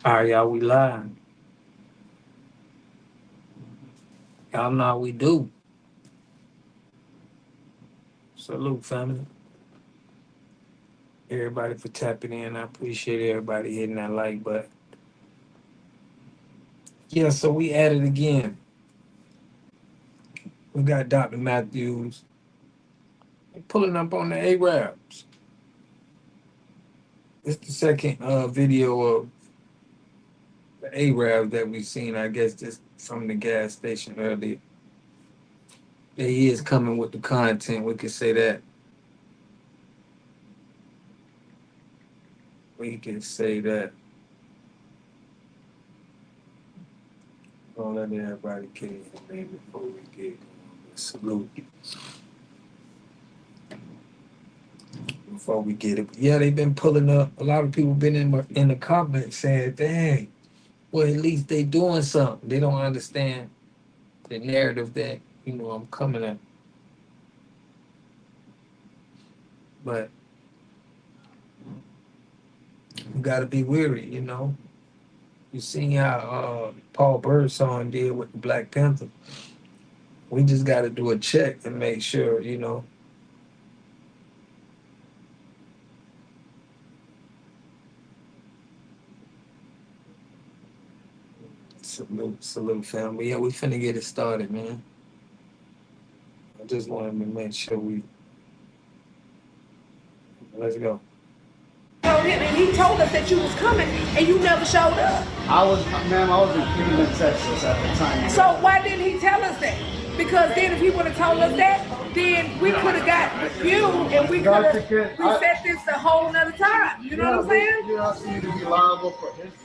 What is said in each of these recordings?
All right, y'all, we live. Y'all know how we do. Salute, family. Everybody for tapping in. I appreciate everybody hitting that like button. Yeah, so we at it again. We got Dr. Matthews pulling up on the Arabs. It's the second video of the Arabs that we seen. I guess just from the gas station earlier. Yeah, he is coming with the content. We could say that. We can say that. Gonna let everybody get in there before we get going. Salute before we get it. Yeah, they've been pulling up. A lot of people been in the comments saying, "Dang, well at least they doing something." They don't understand the narrative that I'm coming at. But you got to be weary. You seen how Paul Birdsong did with the Black Panther. We just got to do a check and make sure. Salute, family. Yeah, we finna get it started, man. I just wanted to make sure we let's go. Told him, and he told us that you was coming, and you never showed up. Ma'am, I was in Cleveland, Texas at the time. So why didn't he tell us that? Because then if he would have told us that, then we could have got you, and we could have reset this a whole nother time. You know what I'm saying? You're asking me to be liable for history.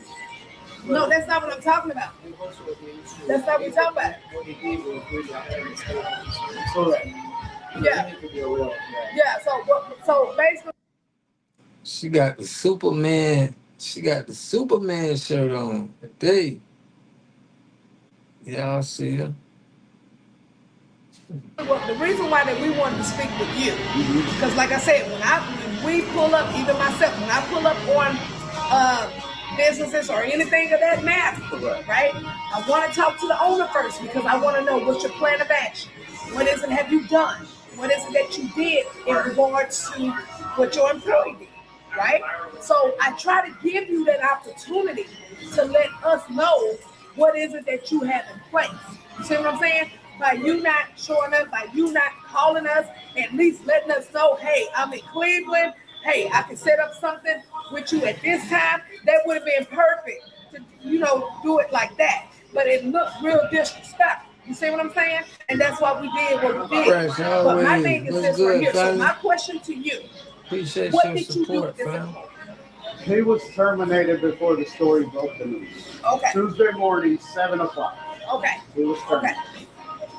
No, that's not what I'm talking about. That's not what we're talking about. Correct. Yeah. Yeah. So basically. She got the Superman. She got the Superman shirt on today. Y'all see her? Well, the reason why that we wanted to speak with you, because like I said, when we pull up, even myself, when I pull up on businesses or anything of that matter, right? I want to talk to the owner first because I want to know what's your plan of action. What is it have you done? What is it that you did in regards to what your employee did? Right? So I try to give you that opportunity to let us know what is it that you have in place. You see what I'm saying? By you not showing up, by you not calling us, at least letting us know, hey, I'm in Cleveland. Hey, I can set up something with you at this time. That would have been perfect to, do it like that. But it looked real disrespectful. You see what I'm saying? And that's why we did what we did. But my thing is this right here. So my question to you. Appreciate what your did support, you do fam. He was terminated before the story broke the news. Okay. Tuesday morning, 7 o'clock. Okay. He was terminated. Okay.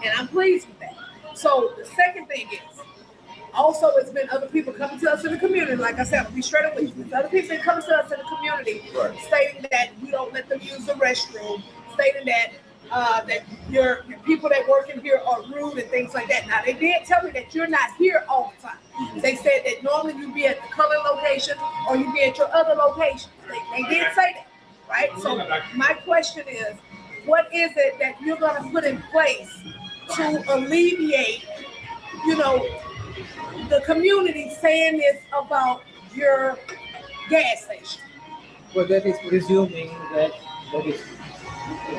And I'm pleased with that. So the second thing is, also it's been other people coming to us in the community. Like I said, I'll be straight away. There's other people that come to us in the community stating that we don't let them use the restroom, stating that that your people that work in here are rude and things like that. Now they did tell me that you're not here all the time. They said that normally you be at the Cullen location or you be at your other location. They did say that, right? So my question is, what is it that you're going to put in place to alleviate, the community saying this about your gas station? Well, that is presuming that is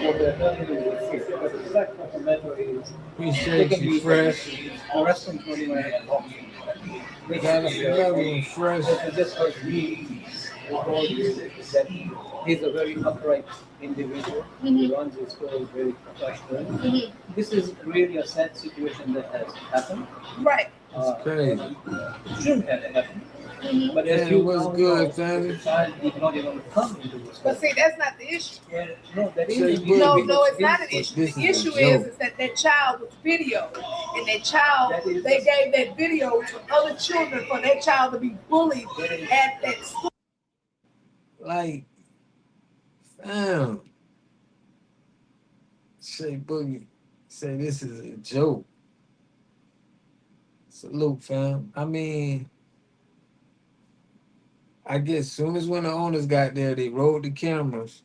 what the terminal will say. But the fact of the matter is, Appreciate you, Fresh. arrest control they have Fresh. I just heard me report that he's a very upright individual. He runs his store very professionally. This is really a sad situation that has happened. Right. It's crazy. It shouldn't have happened. But Yeah, as you what's now good, know, family? the child did not even come into this. But see, that's not the issue. Yeah, no, that is Say the boogie. No, it's not an This issue. is The a issue joke. is that child was videoed, and that child, they gave that video to other children for that child to be bullied at that school. Like, fam. Say boogie. Say this is a joke. Salute, fam. I mean, I guess soon as when the owners got there, they rolled the cameras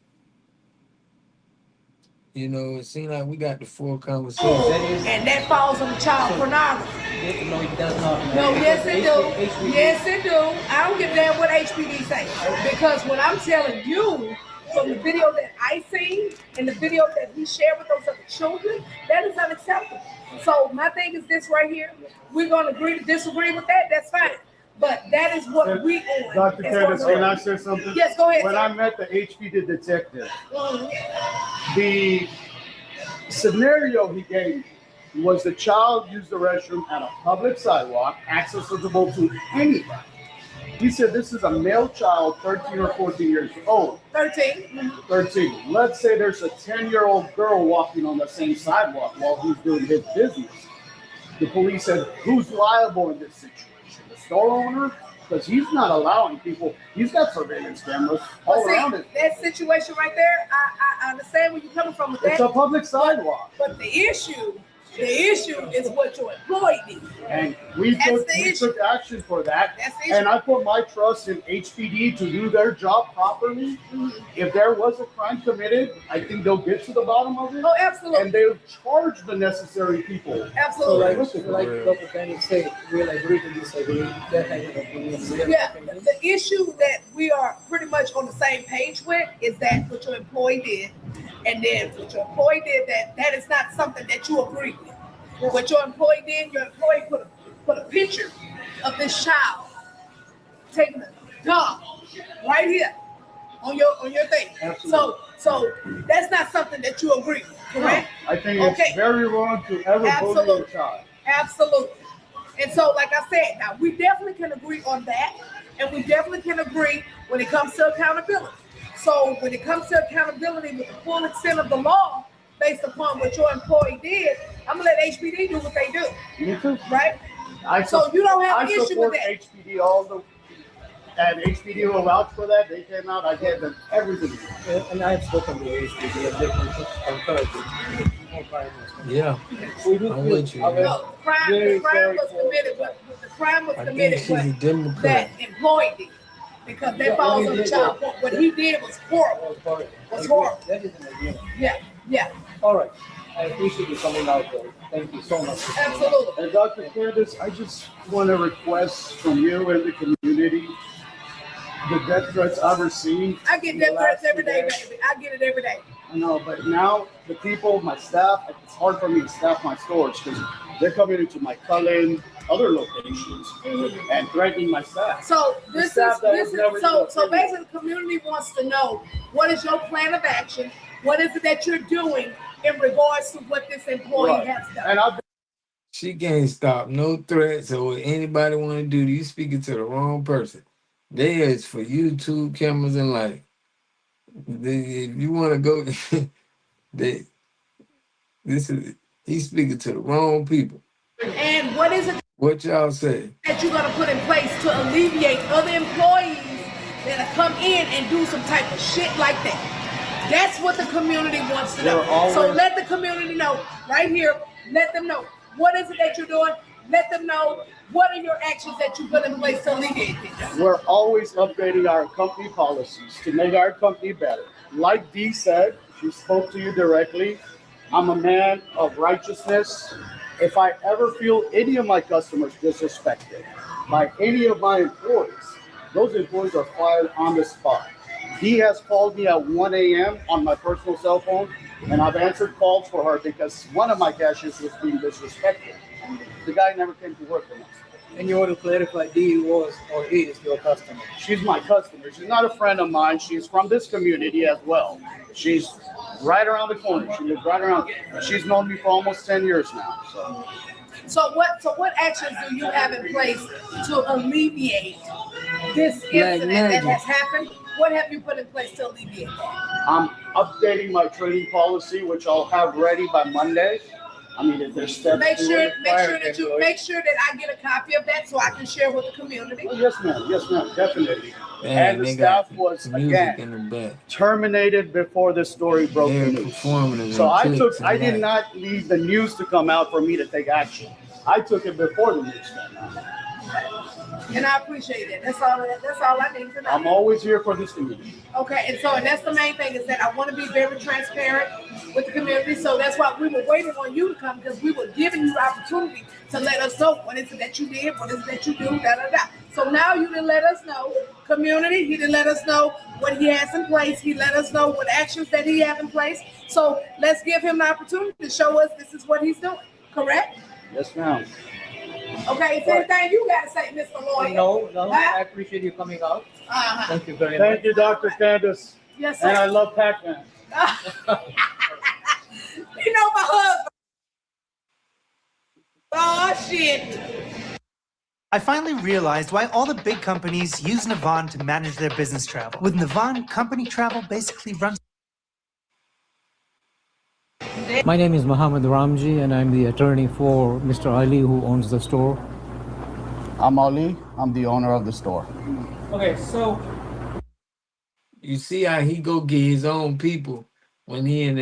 You know, it seems like we got the full conversation. That is, And that falls under child pornography. no, it does not. No, yes it do. HPD Yes it do. I don't give a damn what HPD say. Because what I'm telling you, from the video that I seen and the video that he shared with those other children, that is unacceptable. So my thing is this right here. We're gonna agree to disagree with that, that's fine. But that is what we on. Dr. Candace, can I say something? Yes, go ahead. When sir. I met the HPD detective, Mhm. the scenario he gave me was the child used the restroom at a public sidewalk, accessible to anybody. He said this is a male child, 13 or 14 years old. 13. 13. Let's say there's a 10-year-old girl walking on the same sidewalk while he's doing his business. The police said, who's liable in this situation? The store owner? Because he's not allowing people, he's got surveillance cameras all But around see, it. that situation right there, I understand where you're coming from with It's that. a public sidewalk. But the issue is what your employee did. And we took action for that. That's the issue. And I put my trust in HPD to do their job properly. If there was a crime committed, I think they'll get to the bottom of it. Oh, absolutely. And they'll charge the necessary people. So Absolutely. like Dr. Candy said, we'll agree to disagree. That kind of opinion. Yeah, the issue that we are pretty much on the same page with is that what your employee did, and then what your employee did, that is not something that you agree with. What your employee did, your employee put a picture of this child taking a dump right here on your thing. Absolutely. So that's not something that you agree with, correct? No, I think it's very wrong to ever bully a child. Absolutely. And so, like I said, now we definitely can agree on that, and we definitely can agree when it comes to accountability. So when it comes to accountability with the full extent of the law, based upon what your employee did, I'm gonna let HPD do what they do. Me too. Right? So you don't have an issue with that. I support HPD and HPD will vouch for that. They came out, I gave them everything. And I have spoken to HPD and they encourage it. Yeah, We do I'm feel with you. our- No, the crime was committed, but the crime was I think committed she's a what Democrat. that employee did. Because that falls on the child. What he did was horrible. Was horrible. That is an agreement. Yeah, All right. I appreciate you coming out there. Thank you so much. absolutely. And Dr. Candace, I just want to request from you and the community the death threats I've received. I get death threats every day, baby. I get it every day. I know, but now the people, my staff, it's hard for me to staff my stores because they're coming into my Cullen, other locations, and threatening my staff. So this staff that was is never so done basically the community wants to know what is your plan of action? What is it that you're doing in regards to what this employee Right. has done? And I've She can't stop no threats or what anybody want to do. You speaking to the wrong person. They is for YouTube cameras and like. If you want to go, he's speaking to the wrong people. And what is it What y'all say? that you're gonna put in place to alleviate other employees that come in and do some type of shit like that? That's what the community wants to know. So let the community know right here. Let them know what is it that you're doing. Let them know what are your actions that you put in place to alleviate this. We're always updating our company policies to make our company better. Like Dee said, she spoke to you directly. I'm a man of righteousness. If I ever feel any of my customers disrespected by any of my employees, those employees are fired on the spot. Dee has called me at 1 a.m. on my personal cell phone, and I've answered calls for her because one of my cashiers was being disrespected. The guy never came to work for us. And you want to clarify, D was or is your customer? She's my customer. She's not a friend of mine. She's from this community as well. She's right around the corner. She lives right around. She's known me for almost 10 years now. So what actions do you have in place to alleviate this incident that has happened? What have you put in place to alleviate that? I'm updating my training policy, which I'll have ready by Monday. I mean, if there's steps Make to sure it. that I get a copy of that so I can share with the community. Oh, yes, ma'am, definitely. Man, And the they got staff was music in again the back. terminated before the story broke They're the news. performing. So I and did not leave the news to come out for me to take action. I took it before the news came out. And I appreciate it. That's all. That's all I need to know. I'm always here for this community. Okay, and that's the main thing is that I want to be very transparent with the community. So that's why we were waiting on you to come because we were giving you the opportunity to let us know what is it that you did, what is it that you do, da da da. So now you didn't let us know, community. He didn't let us know what he has in place. He let us know what actions that he has in place. So let's give him the opportunity to show us this is what he's doing. Correct? Yes, ma'am. Okay. Is anything you got to say, Mr. Lawyer? No, I appreciate you coming out. Uh-huh. Thank you very much. Thank you, Dr. Candace. Yes, sir. And I love Pac-Man. You know my husband. Oh, shit. I finally realized why all the big companies use Navan to manage their business travel. With Navan, company travel basically runs. My name is Mohammed Ramji, and I'm the attorney for Mr. Ali, who owns the store. I'm Ali. I'm the owner of the store. Okay, so You see how he go get his own people when he an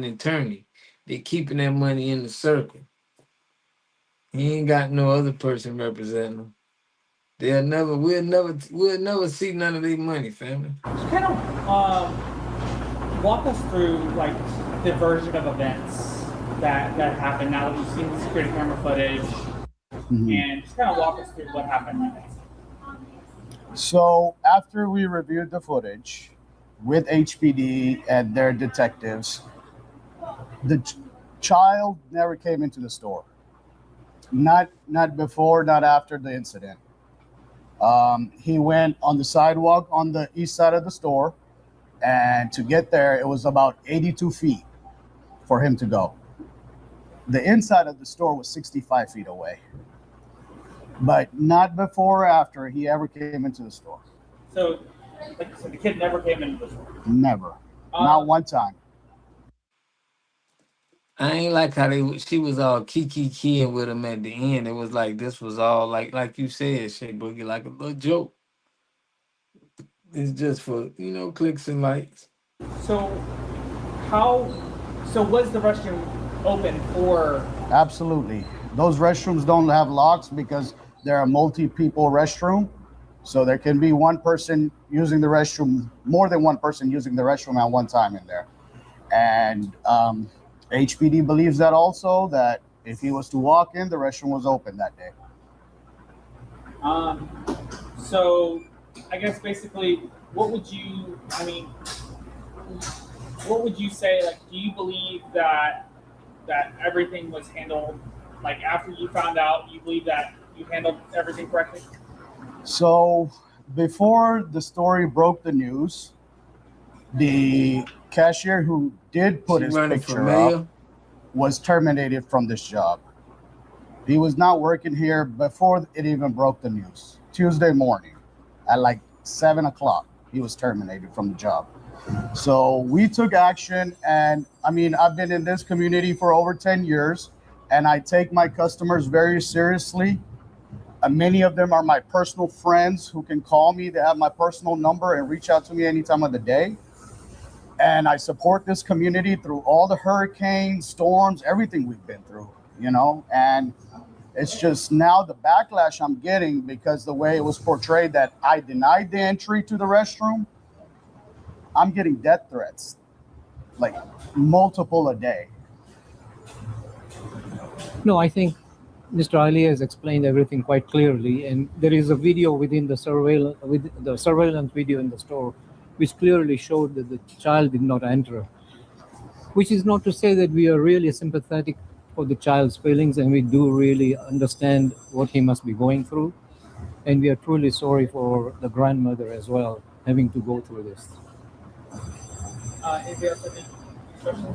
attorney. They keeping that money in the circle. He ain't got no other person representing him. We'll never see none of their money, family. Kind of walk us through like the version of events that happened now that we've seen the security camera footage, and just kind of walk us through what happened next. So after we reviewed the footage with HPD and their detectives, the child never came into the store. Not before, not after the incident. He went on the sidewalk on the east side of the store, and to get there, it was about 82 feet for him to go. The inside of the store was 65 feet away. But not before or after he ever came into the store. So the kid never came into the store. Never. Not one time. I ain't like how she was all keying with him at the end. It was like this was all like you said, Shay Boogie, like a little joke. It's just for, clicks and likes. So was the restroom open for? Absolutely. Those restrooms don't have locks because they're a multi-people restroom. So there can be one person using the restroom, more than one person using the restroom at one time in there. And HPD believes that also, that if he was to walk in, the restroom was open that day. So I guess basically, what would you say, like, do you believe that everything was handled, like, after you found out, you believe that you handled everything correctly? So before the story broke the news, the cashier who did put his picture up was terminated from this job. He was not working here before it even broke the news. Tuesday morning at like 7 o'clock, he was terminated from the job. So we took action, and I've been in this community for over 10 years, and I take my customers very seriously. Many of them are my personal friends who can call me. They have my personal number and reach out to me any time of the day. And I support this community through all the hurricanes, storms, everything we've been through, and it's just now the backlash I'm getting because the way it was portrayed that I denied the entry to the restroom, I'm getting death threats, like multiple a day. No, I think Mr. Ali has explained everything quite clearly, and there is a video with the surveillance video in the store, which clearly showed that the child did not enter. Which is not to say that we are really sympathetic for the child's feelings, and we do really understand what he must be going through, and we are truly sorry for the grandmother as well having to go through this.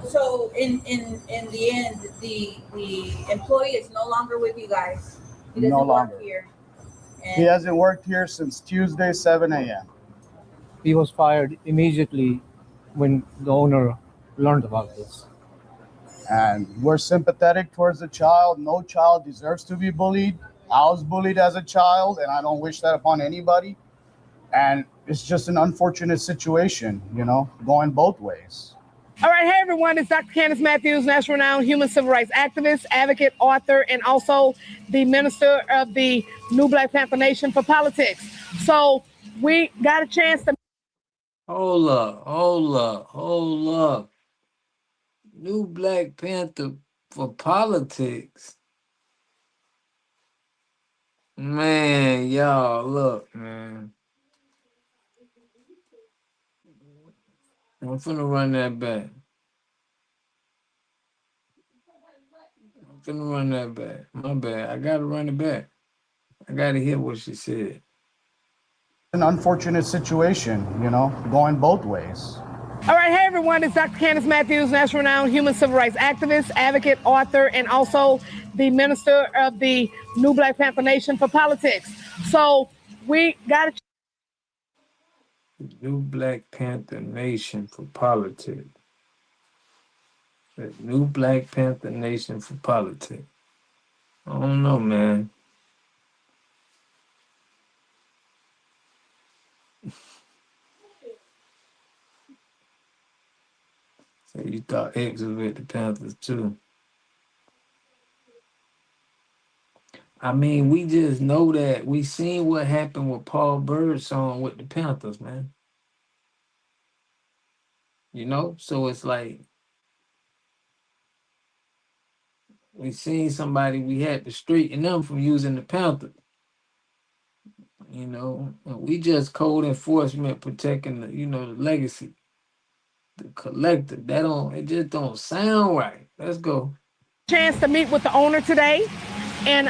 So in the end, the employee is no longer with you guys. He doesn't No longer. work here. He hasn't worked here since Tuesday, 7 a.m. He was fired immediately when the owner learned about this. And we're sympathetic towards the child. No child deserves to be bullied. I was bullied as a child, and I don't wish that upon anybody. And it's just an unfortunate situation, going both ways. All right, hey everyone, it's Dr. Candace Matthews, national renowned human civil rights activist, advocate, author, and also the minister of the New Black Panther Nation for politics. So we got a chance to Hold up. New Black Panther for politics. Man, y'all, look, man. I'm finna run that back. My bad. I gotta run it back. I gotta hear what she said. An unfortunate situation, going both ways. All right, hey everyone, it's Dr. Candace Matthews, national renowned human civil rights activist, advocate, author, and also the minister of the New Black Panther Nation for politics. So we got a New Black Panther Nation for politics. The New Black Panther Nation for politics. I don't know, man. So you thought X was with the Panthers too. I mean, we just know that we seen what happened with Paul Birdsong with the Panthers, man. So it's like we seen somebody we had to straighten them from using the Panthers. And we just code enforcement protecting the legacy, the collective. It just don't sound right. Let's go. chance to meet with the owner today, and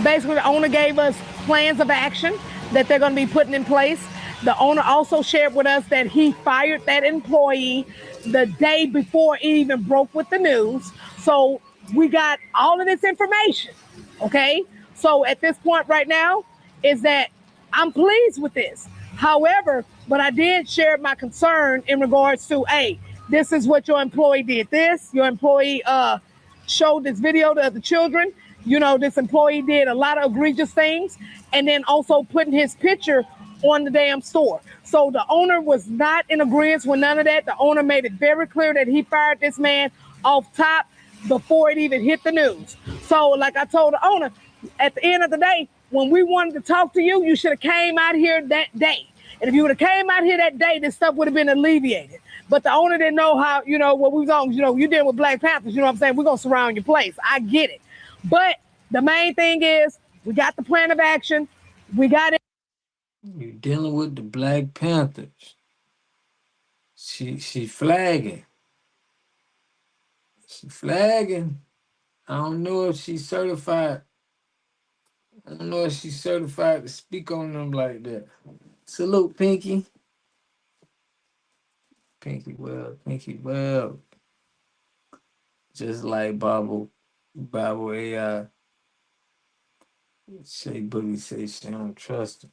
basically the owner gave us plans of action that they're going to be putting in place. The owner also shared with us that he fired that employee the day before it even broke with the news. So we got all of this information. Okay. So at this point right now is that I'm pleased with this. However, but I did share my concern in regards to, hey, this is what your employee did. Your employee showed this video to the children. This employee did a lot of egregious things, and then also putting his picture on the damn store. So the owner was not in agreement with none of that. The owner made it very clear that he fired this man off top before it even hit the news. So like I told the owner, at the end of the day, when we wanted to talk to you, you should have came out here that day. And if you would have came out here that day, this stuff would have been alleviated. But the owner didn't know how, what we was on. You dealing with Black Panthers, you know what I'm saying? We're going to surround your place. I get it. But the main thing is we got the plan of action. We got it. You're dealing with the Black Panthers. She flagging. She flagging. I don't know if she's certified. I don't know if she's certified to speak on them like that. Salute, Pinky. Pinky well. Just like Bible AI. Shay Boogie say she don't trust him.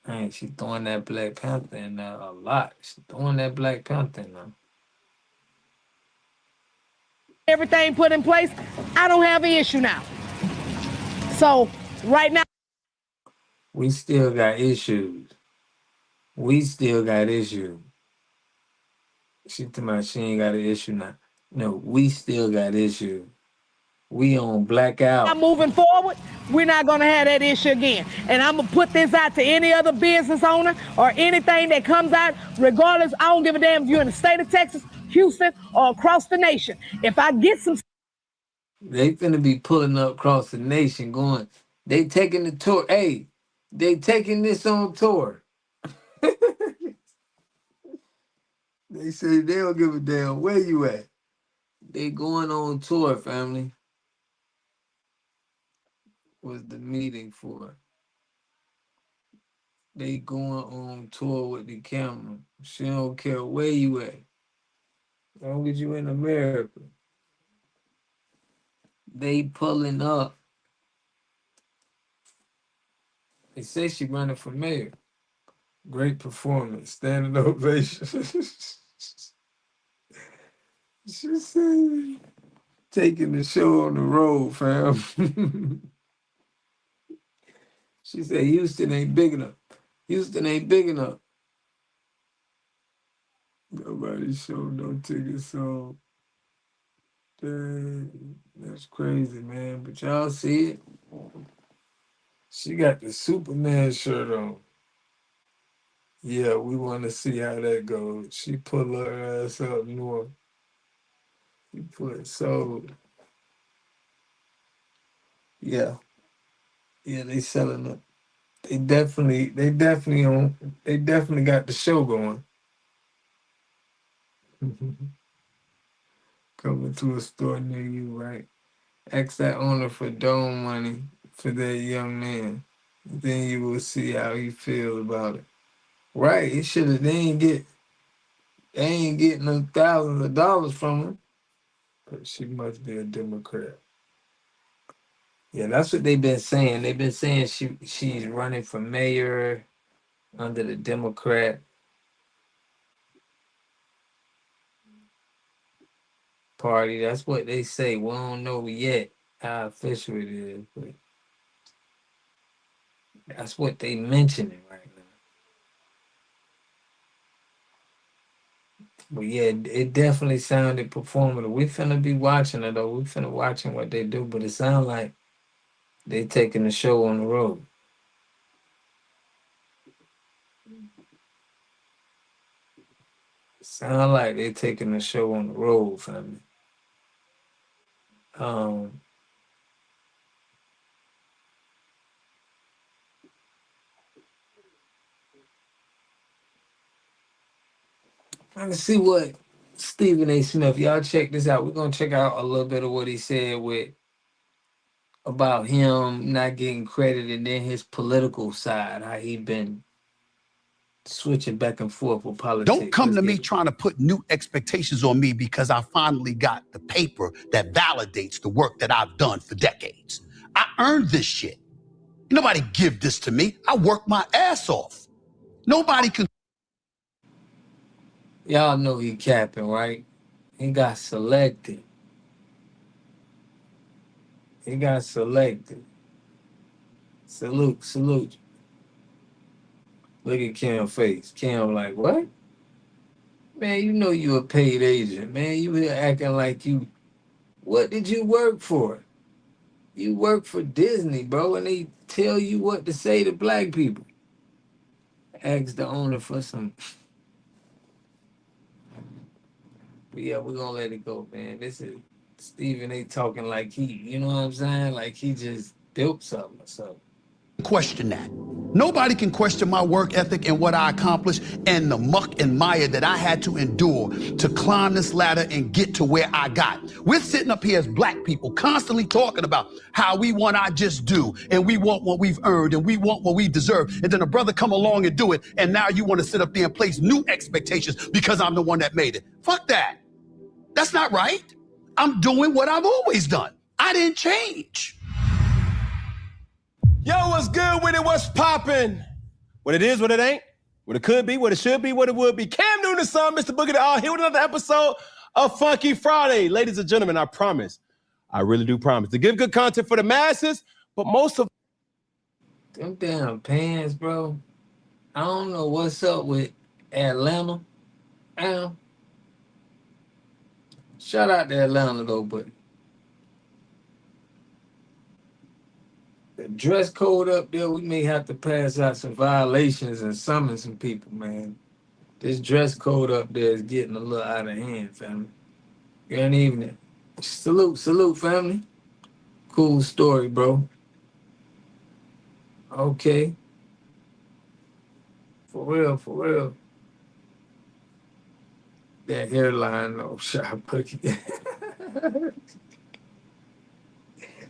Man, she throwing that Black Panther in there a lot. She throwing that Black Panther in there. Everything put in place. I don't have an issue now. So right now, we still got issues. She told me she ain't got an issue now. No, we still got issues. We on blackout. moving forward, we're not going to have that issue again. And I'm going to put this out to any other business owner or anything that comes out, regardless. I don't give a damn if you're in the state of Texas, Houston, or across the nation. If I get some... They finna be pulling up across the nation going, they taking the tour. Hey, they taking this on tour. They say they don't give a damn where you at. They going on tour, family. Was the meeting for? They going on tour with the camera. She don't care where you at. As long as you in America. They pulling up. They say she running for mayor. Great performance. Standing ovation. She said, taking the show on the road, fam. She said, Houston ain't big enough. All right. Nobody showed no tickets sold. Dang, that's crazy, man. But y'all see it? She got the Superman shirt on. Yeah, we want to see how that goes. She pull her ass up north. She put so yeah, yeah. They selling it. They definitely got the show going. Coming to a store near you, right? Ask that owner for dome money for that young man. Then you will see how he feels about it. Right? He should have. They ain't getting them thousands of dollars from her. But she must be a Democrat. Yeah, that's what they've been saying. They've been saying she's running for mayor under the Democrat Party. That's what they say. We don't know yet how official it is, but that's what they mentioning right now. But yeah, it definitely sounded performative. We finna be watching it though. We finna watching what they do, but it sounds like they taking the show on the road. Sound like they taking the show on the road, family. Um, trying to see what Stephen A. Smith. Y'all check this out. We're gonna check out a little bit of what he said with about him not getting credit and then his political side, how he been switching back and forth with politics. Don't come to me trying to put new expectations on me because I finally got the paper that validates the work that I've done for decades. I earned this shit. Nobody give this to me. I work my ass off. Nobody can. Y'all know he capping, right? He got selected. He got selected. Salute, salute. Look at Kim's face. Kim like, what? Man, you know you a paid agent. Man, you here acting like you. What did you work for? You work for Disney, bro, and they tell you what to say to black people. Ask the owner for some. But yeah, we're gonna let it go, man. This is Stephen A. talking like you know what I'm saying? Like he just built something or something. Question that. Nobody can question my work ethic and what I accomplished and the muck and mire that I had to endure to climb this ladder and get to where I got. We're sitting up here as black people constantly talking about how we want our just due and we want what we've earned and we want what we deserve. And then a brother come along and do it and now you want to sit up there and place new expectations because I'm the one that made it. Fuck that. That's not right. I'm doing what I've always done. I didn't change. Yo, what's good with it? What's poppin'? What it is, what it ain't, what it could be, what it should be, what it would be. Cam Newton, son, Mr. Boogie the All here with another episode of Funky Friday. Ladies and gentlemen, I promise, I really do promise to give good content for the masses, but most of them damn pants, bro. I don't know what's up with Atlanta. Shout out to Atlanta though, but the dress code up there, we may have to pass out some violations and summon some people, man. This dress code up there is getting a little out of hand, family. Good evening. Salute, family. Cool story, bro. Okay. For real. That hairline, though, shot boogie.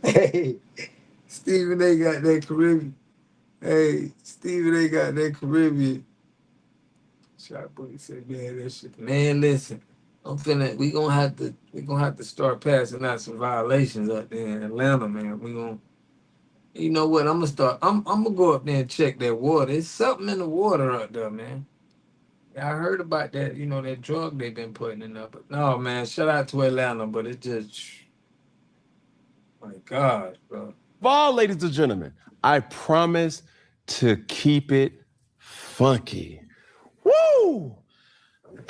Hey, Stephen A. got that Caribbean. Hey, Stephen A. got that Caribbean. Shot boogie said, man, that shit. Man, listen. We gonna have to start passing out some violations up there in Atlanta, man. We gonna, you know what? I'm gonna go up there and check that water. There's something in the water up there, man. I heard about that, that drug they've been putting in there. But no, man, shout out to Atlanta, but it just, my God, bro. all, ladies and gentlemen, I promise to keep it funky. Woo!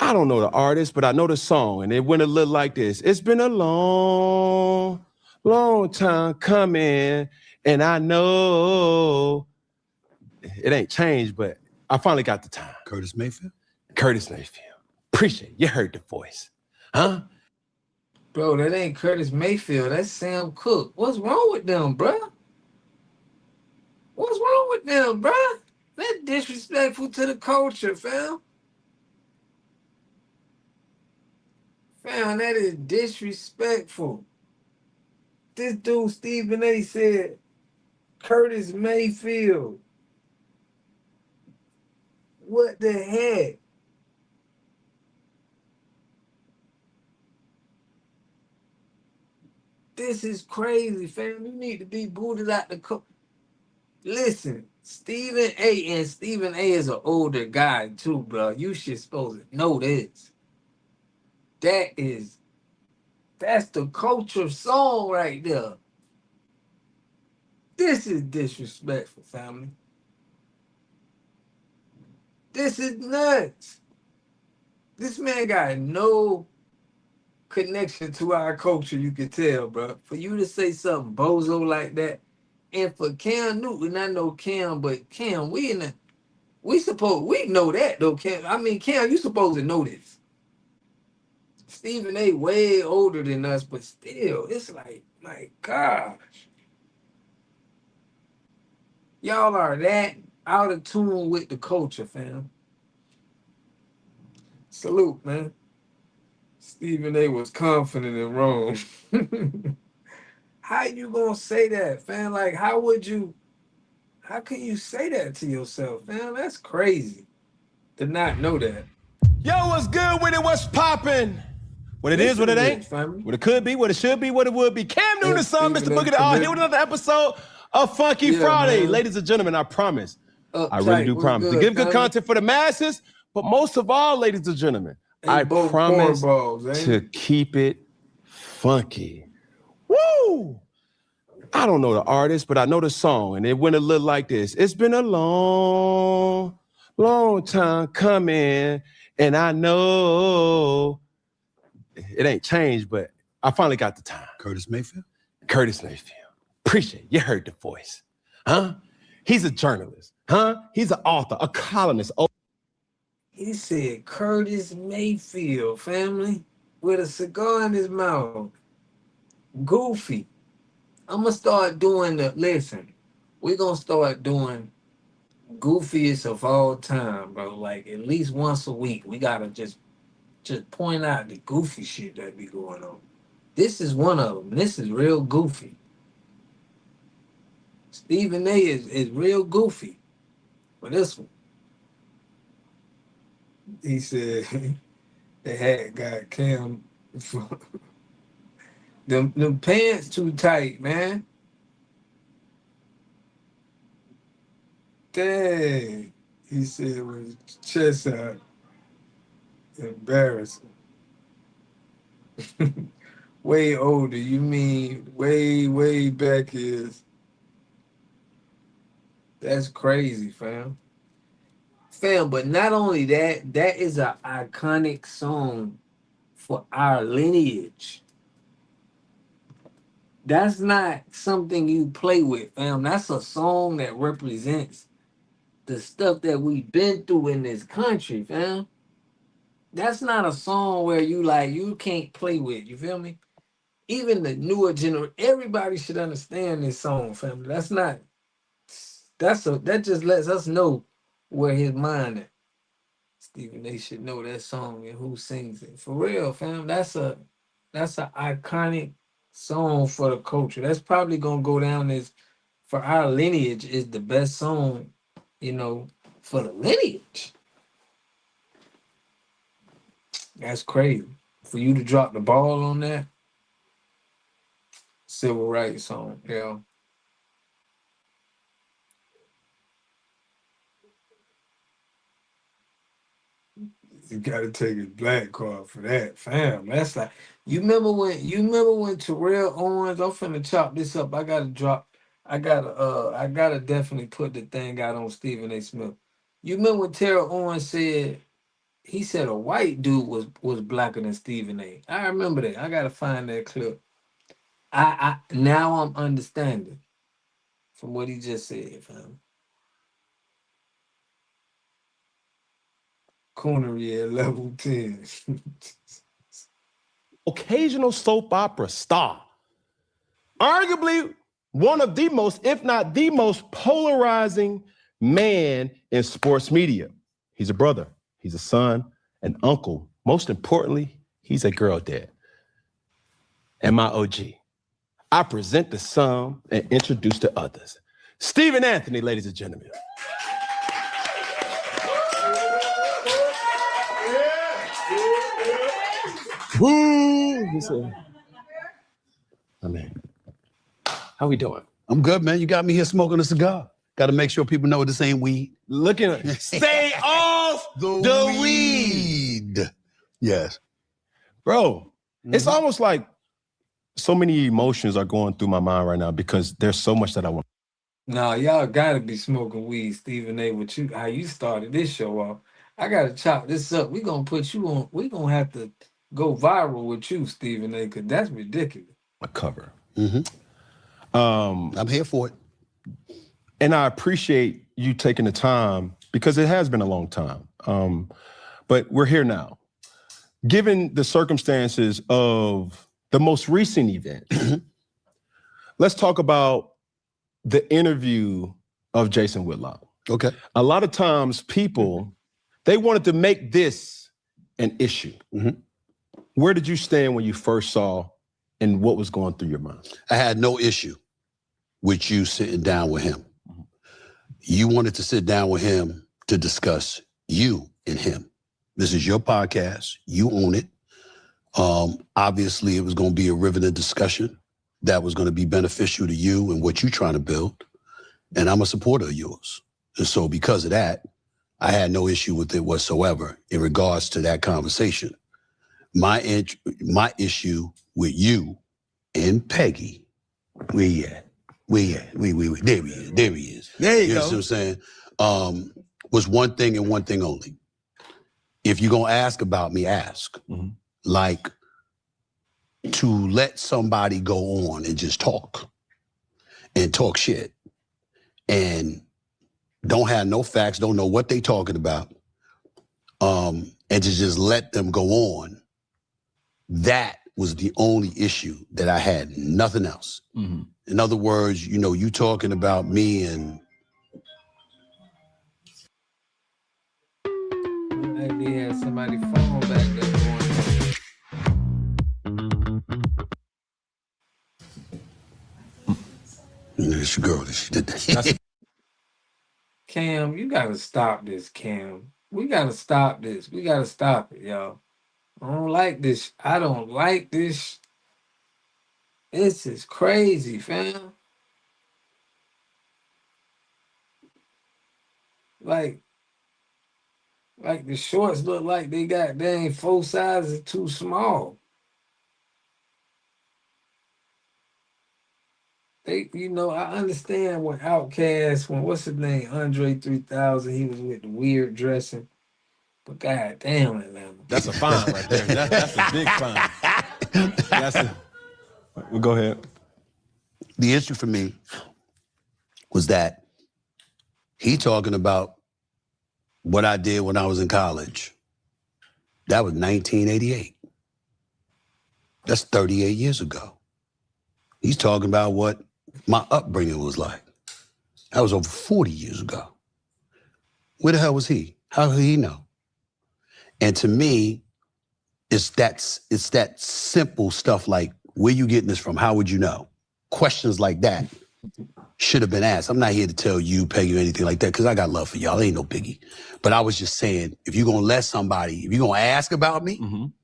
I don't know the artist, but I know the song, and it went a little like this. It's been a long, long time coming, and I know it ain't changed, but I finally got the time. Curtis Mayfield? Curtis Mayfield. Appreciate it. You heard the voice. Huh? Bro, that ain't Curtis Mayfield. That's Sam Cooke. What's wrong with them, bruh? What's wrong with them, bruh? That's disrespectful to the culture, fam. Fam, that is disrespectful. This dude, Stephen A, said Curtis Mayfield. What the heck? This is crazy, fam. You need to be booted out the Listen, Stephen A, and Stephen A is an older guy too, bro. You should supposed to know this. That's the culture song right there. This is disrespectful, family. This is nuts. This man got no connection to our culture, you can tell, bro. For you to say something bozo like that, and for Cam Newton, I know Cam, but Cam, we know that though, Cam. I mean, Cam, you supposed to know this. Stephen A way older than us, but still, it's like, my gosh. Y'all are that out of tune with the culture, fam. Salute, man. Stephen A was confident in Rome. How you gonna say that, fam? Like, how can you say that to yourself, fam? That's crazy to not know that. Yo, what's good with it? What's poppin'? What it is, what it ain't, what it could be, what it should be, what it would be. Cam Newton the son, Mr. Boogie the All here with another episode of Funky Friday. Man. Ladies and gentlemen, I promise, I really do promise to give good content for the masses, but most of all, ladies and gentlemen, I promise to keep it funky. Woo! I don't know the artist, but I know the song, and it went a little like this. It's been a long, long time coming, and I know it ain't changed, but I finally got the time. Curtis Mayfield? Curtis Mayfield. Appreciate it. You heard the voice. Huh? He's a journalist. Huh? He's an author, a columnist. He said Curtis Mayfield, family, with a cigar in his mouth. Goofy. I'm going to start doing we're going to start doing goofiest of all time, bro. Like, at least once a week, we got to just point out the goofy shit that be going on. This is one of them. This is real goofy. Stephen A is real goofy for this one. He said the hat got Cam. them pants too tight, man. Dang. He said with his chest out. Embarrassing. Way older. You mean way back is. That's crazy, fam. Fam, but not only that, that is an iconic song for our lineage. That's not something you play with, fam. That's a song that represents the stuff that we've been through in this country, fam. That's not a song where you can't play with. You feel me? Even the newer generation, everybody should understand this song, fam. That just lets us know where his mind at. Stephen A should know that song and who sings it. For real, fam. That's an iconic song for the culture. That's probably gonna go down as, for our lineage, is the best song, for the lineage. That's crazy. For you to drop the ball on that, civil rights song, You gotta take his black card for that, fam. That's like, you remember when Terrell Owens, I'm finna chop this up. I gotta definitely put the thing out on Stephen A. Smith. You remember when Terrell Owens said he said a white dude was blacker than Stephen A. I remember that. I gotta find that clip. I now I'm understanding from what he just said, fam. Coonery at level 10. Occasional soap opera star. Arguably one of the most, if not the most polarizing man in sports media. He's a brother, he's a son, an uncle. Most importantly, he's a girl dad. And my OG. I present to some and introduce to others. Stephen Anthony, ladies and gentlemen. Woo! I mean, how we doing? I'm good, man. You got me here smoking a cigar. Got to make sure people know this ain't weed. Looking at stay off the weed. Yes. Bro, it's almost like so many emotions are going through my mind right now because there's so much that I want. Nah, y'all gotta be smoking weed, Stephen A. With you, how you started this show off. I gotta chop this up. We gonna put you on. We gonna have to go viral with you, Stephen A. Because that's ridiculous. A cover. I'm here for it. And I appreciate you taking the time because it has been a long time. But we're here now. Given the circumstances of the most recent event, let's talk about the interview of Jason Whitlock. Okay. A lot of times people, they wanted to make this an issue. Where did you stand when you first saw and what was going through your mind? I had no issue with you sitting down with him. You wanted to sit down with him to discuss you and him. This is your podcast. You own it. Obviously, it was going to be a riveting discussion that was going to be beneficial to you and what you're trying to build. And I'm a supporter of yours. And so because of that, I had no issue with it whatsoever in regards to that conversation. My issue with you and Peggy, where you at? Where you at? There he is. There he is. There you know go. what I'm saying? Was one thing and one thing only. If you're going to ask about me, ask. Like, to let somebody go on and just talk shit and don't have no facts, don't know what they talking about, and to just let them go on, that was the only issue that I had, nothing else. In other words, you know, you talking about me and Maybe had somebody phone back there going. it's your girl that she did that. Cam, you gotta stop this, Cam. We gotta stop this. We gotta stop it, y'all. I don't like this. I don't like this. This is crazy, fam. Like the shorts look like they ain't 4 sizes too small. They, you know, I understand when Outkast, when what's his name, Andre 3000, he was with the weird dressing. But god damn it, man. That's a fine right there. That's a big fine. Well, go ahead. The issue for me was that he talking about what I did when I was in college. That was 1988. That's 38 years ago. He's talking about what my upbringing was like. That was over 40 years ago. Where the hell was he? How did he know? And to me, it's that simple stuff like, where you getting this from? How would you know? Questions like that should have been asked. I'm not here to tell you, Peggy, or anything like that, because I got love for y'all. Ain't no biggie. But I was just saying, if you're going to let somebody, if you're going to ask about me,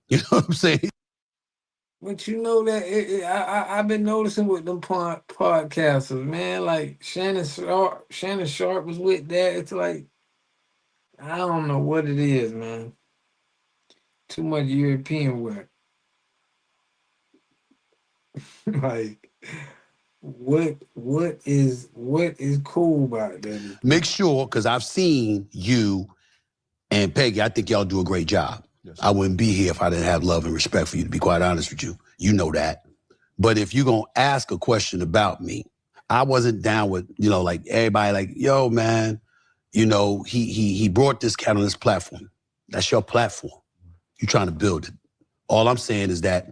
you know what I'm saying? But you know that I've been noticing with them podcasters, man. Like Shannon Sharp was with that. It's like, I don't know what it is, man. Too much European wear. Like, what is cool about that? Make sure, because I've seen you And Peggy, I think y'all do a great job. Yes. I wouldn't be here if I didn't have love and respect for you, to be quite honest with you. You know that. But if you're going to ask a question about me, I wasn't down with, like everybody like, yo, man, he brought this cat on this platform. That's your platform. You're trying to build it. All I'm saying is that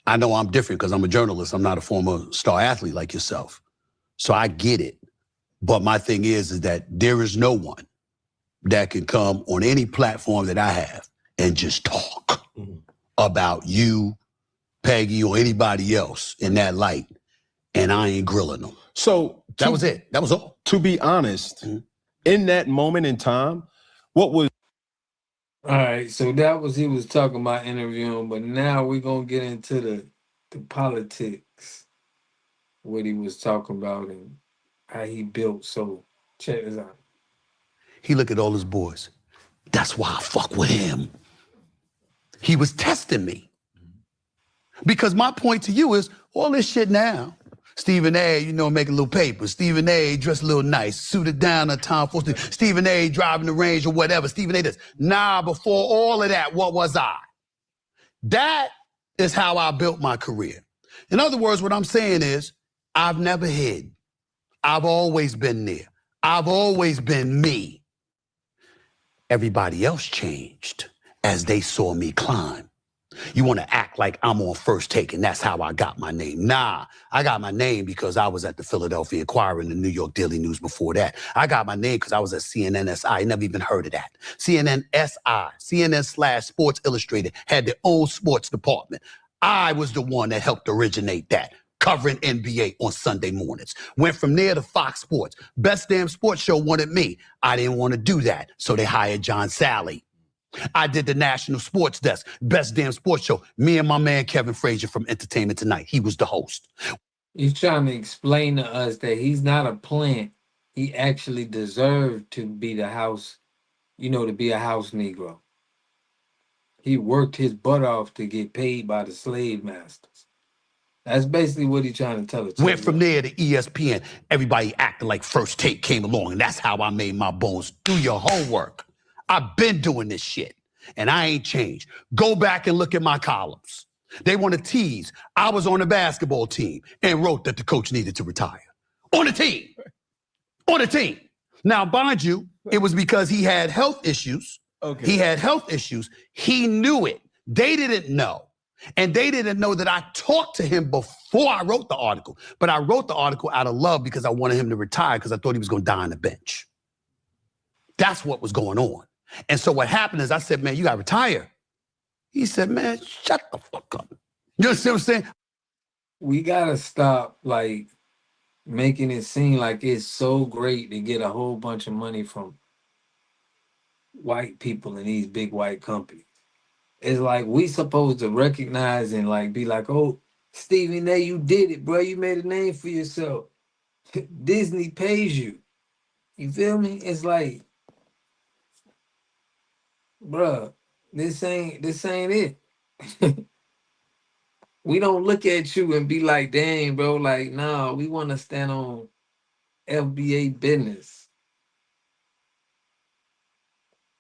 I know I'm different because I'm a journalist. I'm not a former star athlete like yourself. So I get it. But my thing is that there is no one that can come on any platform that I have and just talk about you, Peggy, or anybody else in that light, and I ain't grilling them. So that was it. That was all. To be honest, in that moment in time, what was... All right, so that was he was talking about interviewing, but now we're gonna get into the politics, what he was talking about and how he built. So check this out. He look at all his boys. That's why I fuck with him. He was testing me. Because my point to you is, all this shit now, Stephen A, making a little paper. Stephen A dressed a little nice, suited down on Tom Forster. Stephen A driving the Range or whatever. Stephen A this. Nah, before all of that, what was I? That is how I built my career. In other words, what I'm saying is, I've never hid. I've always been there. I've always been me. Everybody else changed as they saw me climb. You want to act like I'm on First Take and that's how I got my name. Nah, I got my name because I was at the Philadelphia Inquirer and the New York Daily News before that. I got my name because I was at CNN-SI. Never even heard of that. CNN-SI, CNN/Sports Illustrated, had their own sports department. I was the one that helped originate that, covering NBA on Sunday mornings. Went from there to Fox Sports. Best damn sports show wanted me. I didn't want to do that, so they hired John Sally. I did the National Sports Desk, best damn sports show. Me and my man Kevin Frazier from Entertainment Tonight. He was the host. He's trying to explain to us that he's not a plant. He actually deserved to be the house, to be a house Negro. He worked his butt off to get paid by the slave masters. That's basically what he's trying to tell us. Went from there to ESPN. Everybody acting like First Take came along, and that's how I made my bones. Do your homework. I've been doing this shit, and I ain't changed. Go back and look at my columns. They want to tease. I was on the basketball team and wrote that the coach needed to retire. On the team. On the team. Now, mind you, it was because he had health issues. Okay. He had health issues. He knew it. They didn't know. And they didn't know that I talked to him before I wrote the article. But I wrote the article out of love because I wanted him to retire because I thought he was going to die on the bench. That's what was going on. And so what happened is I said, man, you got to retire. He said, man, shut the fuck up. You understand what I'm saying? We got to stop, making it seem like it's so great to get a whole bunch of money from white people in these big white companies. It's like we supposed to recognize and be like, oh, Stephen A, you did it, bro. You made a name for yourself. Disney pays you. You feel me? It's like, bruh, this ain't it. We don't look at you and be like, dang, bro, no, we want to stand on FBA business.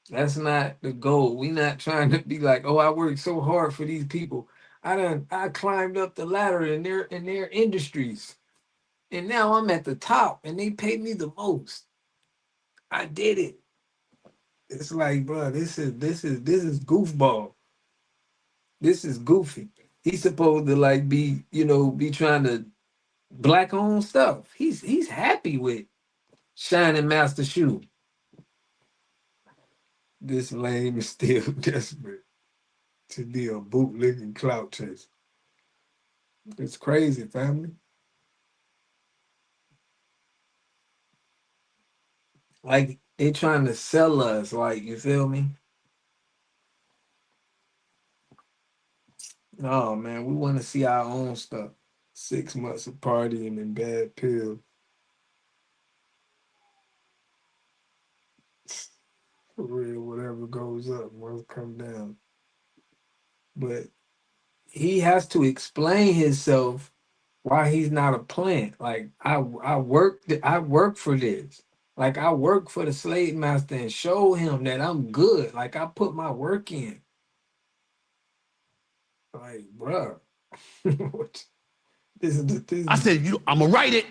That's not the goal. We not trying to be like, oh, I worked so hard for these people. I climbed up the ladder in their industries. And now I'm at the top and they pay me the most. I did it. It's like, bro, this is goofball. This is goofy. He's supposed to be trying to black owned stuff. He's happy with Shining Master Shoe. This lame is still desperate to be a bootlicking clout chaser. It's crazy, family. They trying to sell us, you feel me? No, man, we want to see our own stuff. 6 months of partying and bad pills. For real, whatever goes up must come down. But he has to explain himself why he's not a plant. I work for this. Like I work for the slave master and show him that I'm good. Like I put my work in. Like, bruh, this is the thing. I said, I'm gonna write it.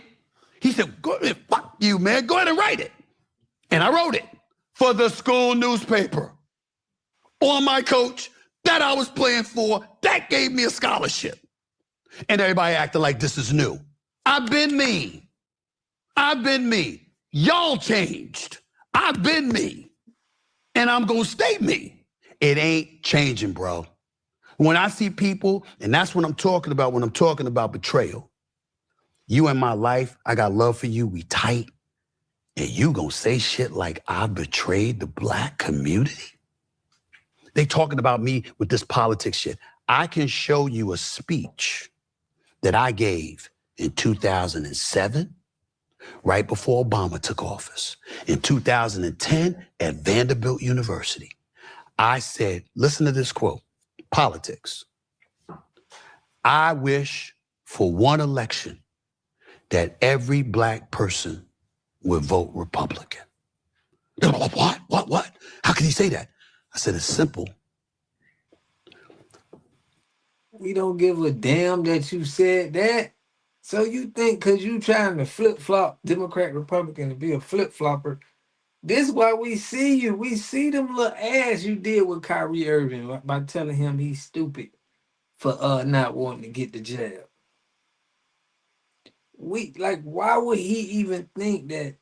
He said, go ahead, fuck you, man. Go ahead and write it. And I wrote it for the school newspaper on my coach that I was playing for. That gave me a scholarship. And everybody acted like this is new. I've been me. I've been me. Y'all changed. I've been me. And I'm gonna stay me. It ain't changing, bro. When I see people, and that's what I'm talking about when I'm talking about betrayal. You in my life, I got love for you, we tight, and you gonna say shit like I betrayed the black community? They talking about me with this politics shit. I can show you a speech that I gave in 2007, right before Obama took office. In 2010 at Vanderbilt University, I said, listen to this quote, politics. I wish for one election that every black person would vote Republican. They're like, what? How can he say that? I said, it's simple. We don't give a damn that you said that. So you think because you trying to flip-flop Democrat, Republican to be a flip-flopper, this is why we see you. We see them little ass you did with Kyrie Irving by telling him he's stupid for not wanting to get the jab. Why would he even think that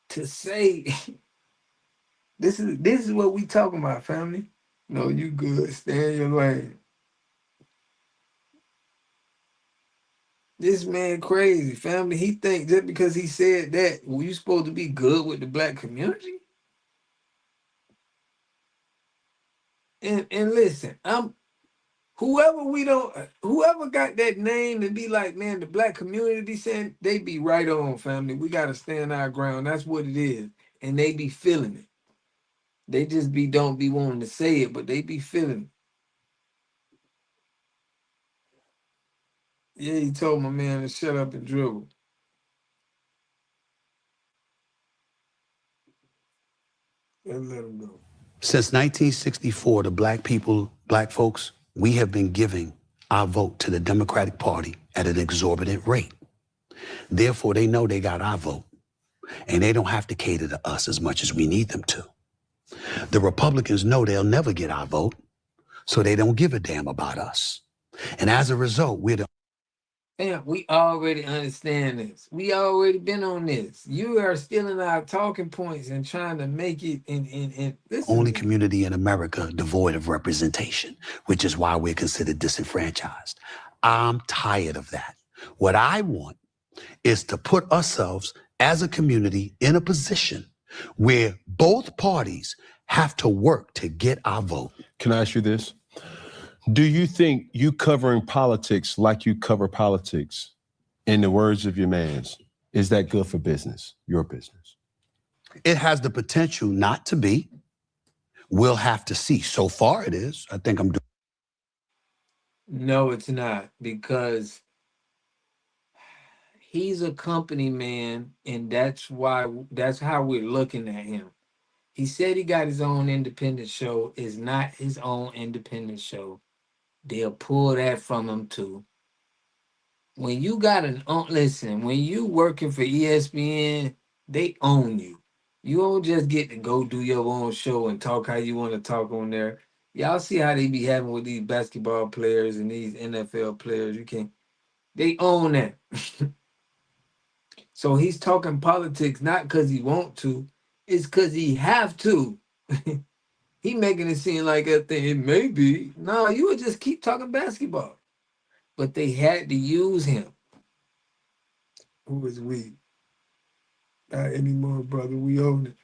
to say this is what we talking about, family? No, you good. Stay in your lane. This man crazy, family. He think just because he said that, well, you supposed to be good with the black community? And listen, whoever got that name and be like, man, the black community be saying, they be right on, family. We gotta stand our ground. That's what it is. And they be feeling it. They just don't be wanting to say it, but they be feeling it. Yeah, he told my man to shut up and dribble. And let him go. Since 1964, the black folks, we have been giving our vote to the Democratic Party at an exorbitant rate. Therefore, they know they got our vote, and they don't have to cater to us as much as we need them to. The Republicans know they'll never get our vote, so they don't give a damn about us. And as a result, we're the Damn, we already understand this. We already been on this. You are stealing our talking points and trying to make it in only community in America devoid of representation, which is why we're considered disenfranchised. I'm tired of that. What I want is to put ourselves as a community in a position where both parties have to work to get our vote. Can I ask you this? Do you think you covering politics like you cover politics, in the words of your mans, is that good for business, your business? It has the potential not to be. We'll have to see. So far it is. I think I'm doing. No, it's not, because he's a company man, and that's how we're looking at him. He said he got his own independent show. It's not his own independent show. They'll pull that from him too. When you got when you working for ESPN, they own you. You don't just get to go do your own show and talk how you want to talk on there. Y'all see how they be having with these basketball players and these NFL players. They own that. So he's talking politics not because he want to, it's because he have to. He making it seem like a thing. It may be. No, you would just keep talking basketball. But they had to use him. Who is we? Not anymore, brother. We own it.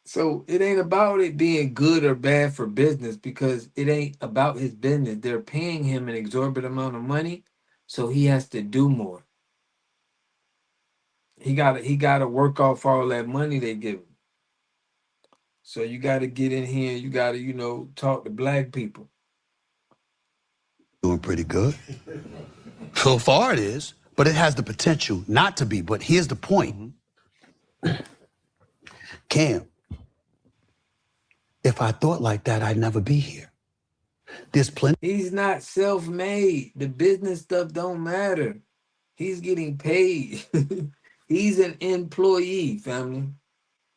So it ain't about it being good or bad for business, because it ain't about his business. They're paying him an exorbitant amount of money, so he has to do more. He gotta work off all that money they give him. So you gotta get in here and you gotta, talk to black people. Doing pretty good. So far it is. but it has the potential not to be. But here's the point. Cam, if I thought like that, I'd never be here. There's plenty. He's not self-made. The business stuff don't matter. He's getting paid. He's an employee, family.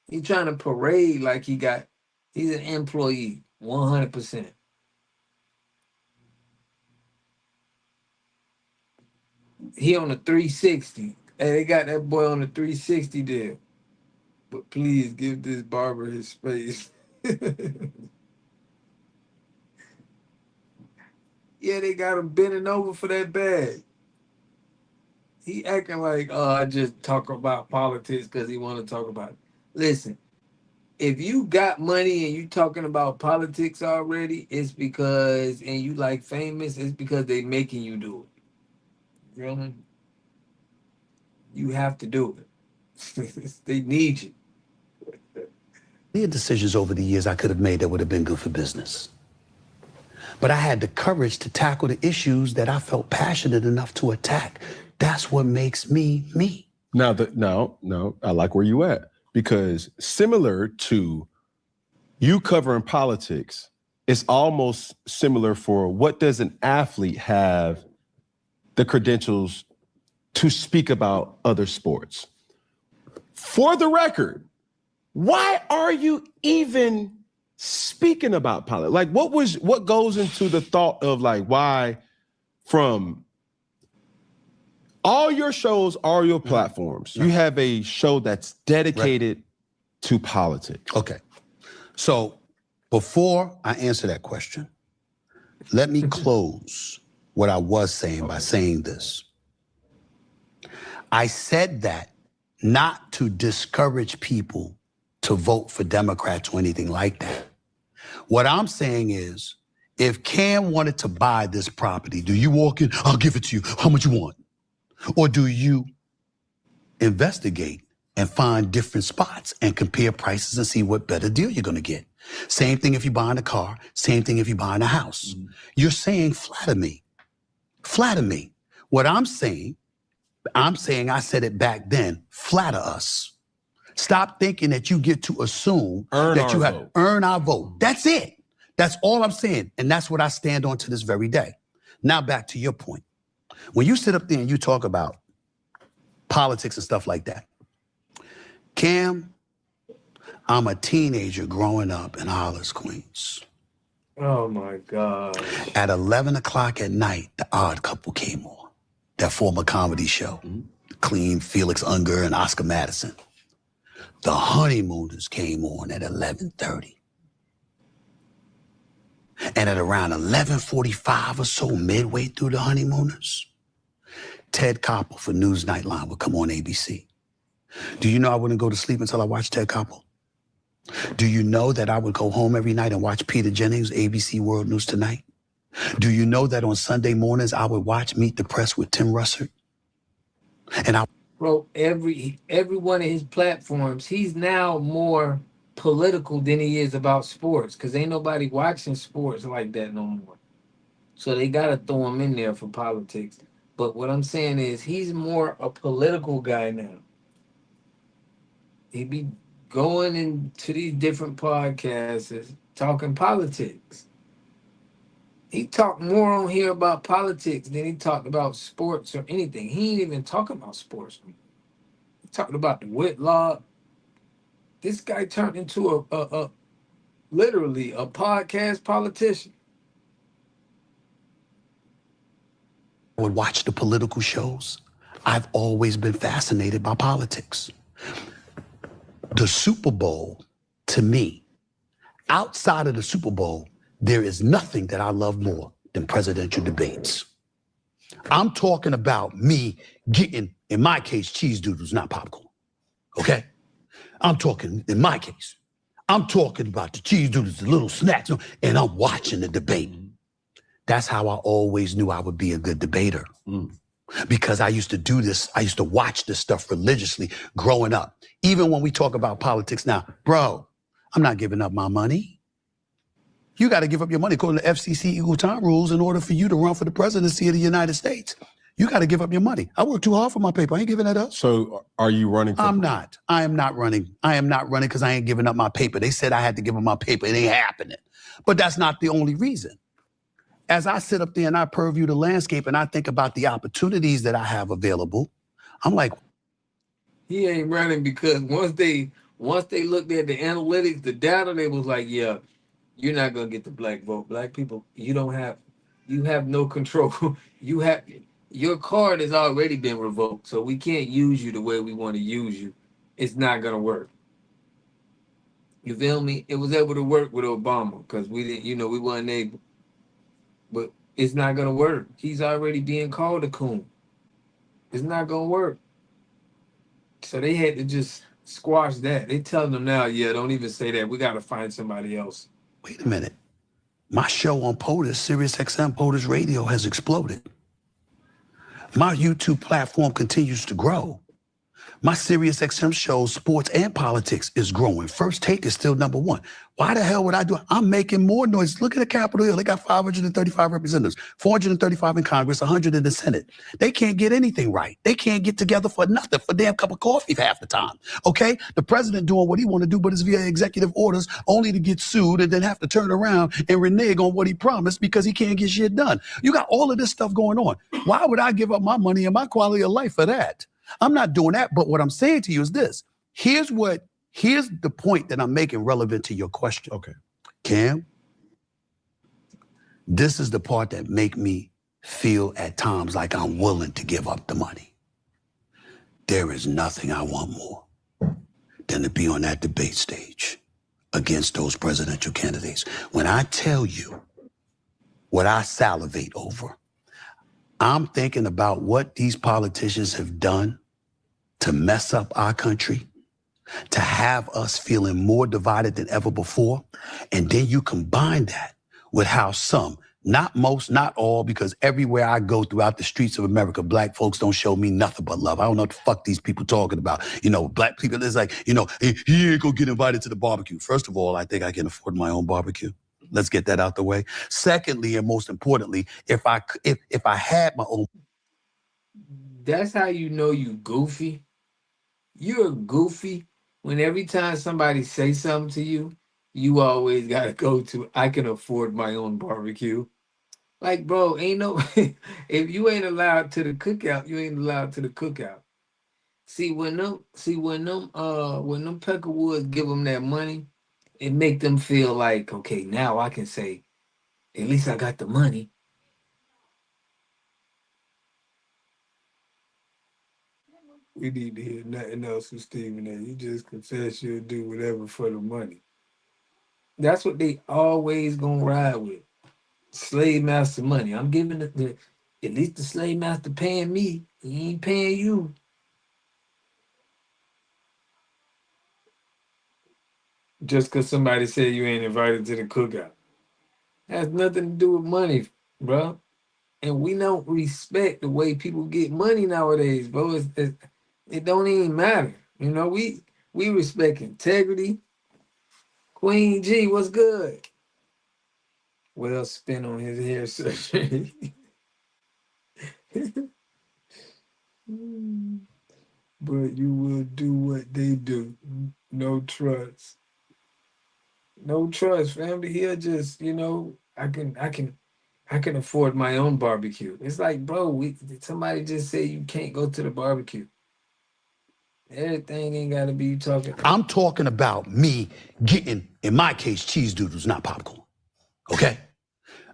He's trying to parade like he's an employee, 100%. He on the 360. Hey, they got that boy on the 360 there. But please give this barber his space. Yeah, they got him bending over for that bag. He acting like, oh, I just talk about politics because he want to talk about it. Listen, if you got money and you talking about politics already, it's because, and you like famous, it's because they making you do it. Really? You have to do it. They need you. There are decisions over the years I could have made that would have been good for business. But I had the courage to tackle the issues that I felt passionate enough to attack. That's what makes me me. Now, no, I like where you at, because similar to you covering politics, it's almost similar for what does an athlete have the credentials to speak about other sports. For the record, why are you even speaking about politics? Like, what goes into the thought of like, why from all your shows, all your platforms, you have a show that's dedicated to politics? Okay. So before I answer that question, let me close what I was saying by saying this. I said that not to discourage people to vote for Democrats or anything like that. What I'm saying is, if Cam wanted to buy this property, do you walk in, I'll give it to you, how much you want? Or do you investigate and find different spots and compare prices and see what better deal you're gonna get? Same thing if you're buying a car, same thing if you're buying a house. You're saying flatter me. Flatter me. What I'm saying I said it back then, flatter us. Stop thinking that you get to assume that you have to earn our vote. That's it. That's all I'm saying. And that's what I stand on to this very day. Now back to your point. When you sit up there and you talk about politics and stuff like that, Cam, I'm a teenager growing up in Hollis, Queens. Oh my God. At 11 o'clock at night, The Odd Couple came on. That former comedy show. Clean, Felix Unger and Oscar Madison. The Honeymooners came on at 11:30. And at around 11:45 or so, midway through The Honeymooners, Ted Koppel for News Nightline would come on ABC. Do you know I wouldn't go to sleep until I watched Ted Koppel? Do you know that I would go home every night and watch Peter Jennings, ABC World News Tonight? Do you know that on Sunday mornings I would watch Meet the Press with Tim Russert? And Bro, every one of his platforms, he's now more political than he is about sports, because ain't nobody watching sports like that no more. So they got to throw him in there for politics. But what I'm saying is he's more a political guy now. He be going into these different podcasts talking politics. He talked more on here about politics than he talked about sports or anything. He ain't even talking about sports. He talking about the Whitlock. This guy turned into a literally a podcast politician. I would watch the political shows. I've always been fascinated by politics. The Super Bowl, to me, outside of the Super Bowl, there is nothing that I love more than presidential debates. I'm talking about me getting, in my case, cheese doodles, not popcorn, okay? I'm talking, in my case, I'm talking about the cheese doodles, the little snacks, and I'm watching the debate. That's how I always knew I would be a good debater. Because I used to do this, I used to watch this stuff religiously growing up. Even when we talk about politics now, bro, I'm not giving up my money. You got to give up your money according to FCC equal time rules in order for you to run for the presidency of the United States. You got to give up your money. I work too hard for my paper. I ain't giving that up. So are you running for I'm not. I am not running. I am not running because I ain't giving up my paper. They said I had to give up my paper. It ain't happening. But that's not the only reason. As I sit up there and I purview the landscape and I think about the opportunities that I have available, I'm like, he ain't running because once they looked at the analytics, the data, they was like, yeah, you're not gonna get the black vote. Black people, you have no control. Your card has already been revoked, so we can't use you the way we want to use you. It's not gonna work. You feel me? It was able to work with Obama because we didn't, we weren't able. But it's not gonna work. He's already being called a coon. It's not gonna work. So they had to just squash that. They telling them now, yeah, don't even say that. We gotta find somebody else. wait a minute. My show on POTUS, SiriusXM POTUS Radio, has exploded. My YouTube platform continues to grow. My SiriusXM show, sports and politics, is growing. First Take is still #1. Why the hell would I do it? I'm making more noise. Look at the Capitol Hill. They got 535 representatives, 435 in Congress, 100 in the Senate. They can't get anything right. They can't get together for nothing, for a damn cup of coffee half the time, okay? The president doing what he want to do, but it's via executive orders, only to get sued and then have to turn around and renege on what he promised because he can't get shit done. You got all of this stuff going on. Why would I give up my money and my quality of life for that? I'm not doing that, but what I'm saying to you is this. Here's the point that I'm making relevant to your question. Okay. Cam, this is the part that make me feel at times like I'm willing to give up the money. There is nothing I want more than to be on that debate stage against those presidential candidates. When I tell you what I salivate over, I'm thinking about what these politicians have done to mess up our country, to have us feeling more divided than ever before. And then you combine that with how some, not most, not all, because everywhere I go throughout the streets of America, black folks don't show me nothing but love. I don't know what the fuck these people talking about. Black people, it's like, he ain't gonna get invited to the barbecue. First of all, I think I can afford my own barbecue. Let's get that out the way. Secondly, and most importantly, if I had my own. That's how you know you goofy. You're goofy when every time somebody say something to you, you always gotta go to, I can afford my own barbecue. Like, bro, ain't no, if you ain't allowed to the cookout, you ain't allowed to the cookout. See, when them Peckerwoods give them that money, it make them feel like, okay, now I can say, at least I got the money. We need to hear nothing else from Stephen A. You just confess you'll do whatever for the money. That's what they always gonna ride with. Slave master money. I'm giving at least the slave master paying me. He ain't paying you. Just because somebody said you ain't invited to the cookout. Has nothing to do with money, bro. And we don't respect the way people get money nowadays, bro. It don't even matter. We respect integrity. Queen G, what's good? What else spent on his hair surgery? But you will do what they do. No trust. No trust, family. He'll just, I can afford my own barbecue. It's like, bro, somebody just said you can't go to the barbecue. Everything ain't gotta be talking. I'm talking about me getting, in my case, cheese doodles, not popcorn. Okay?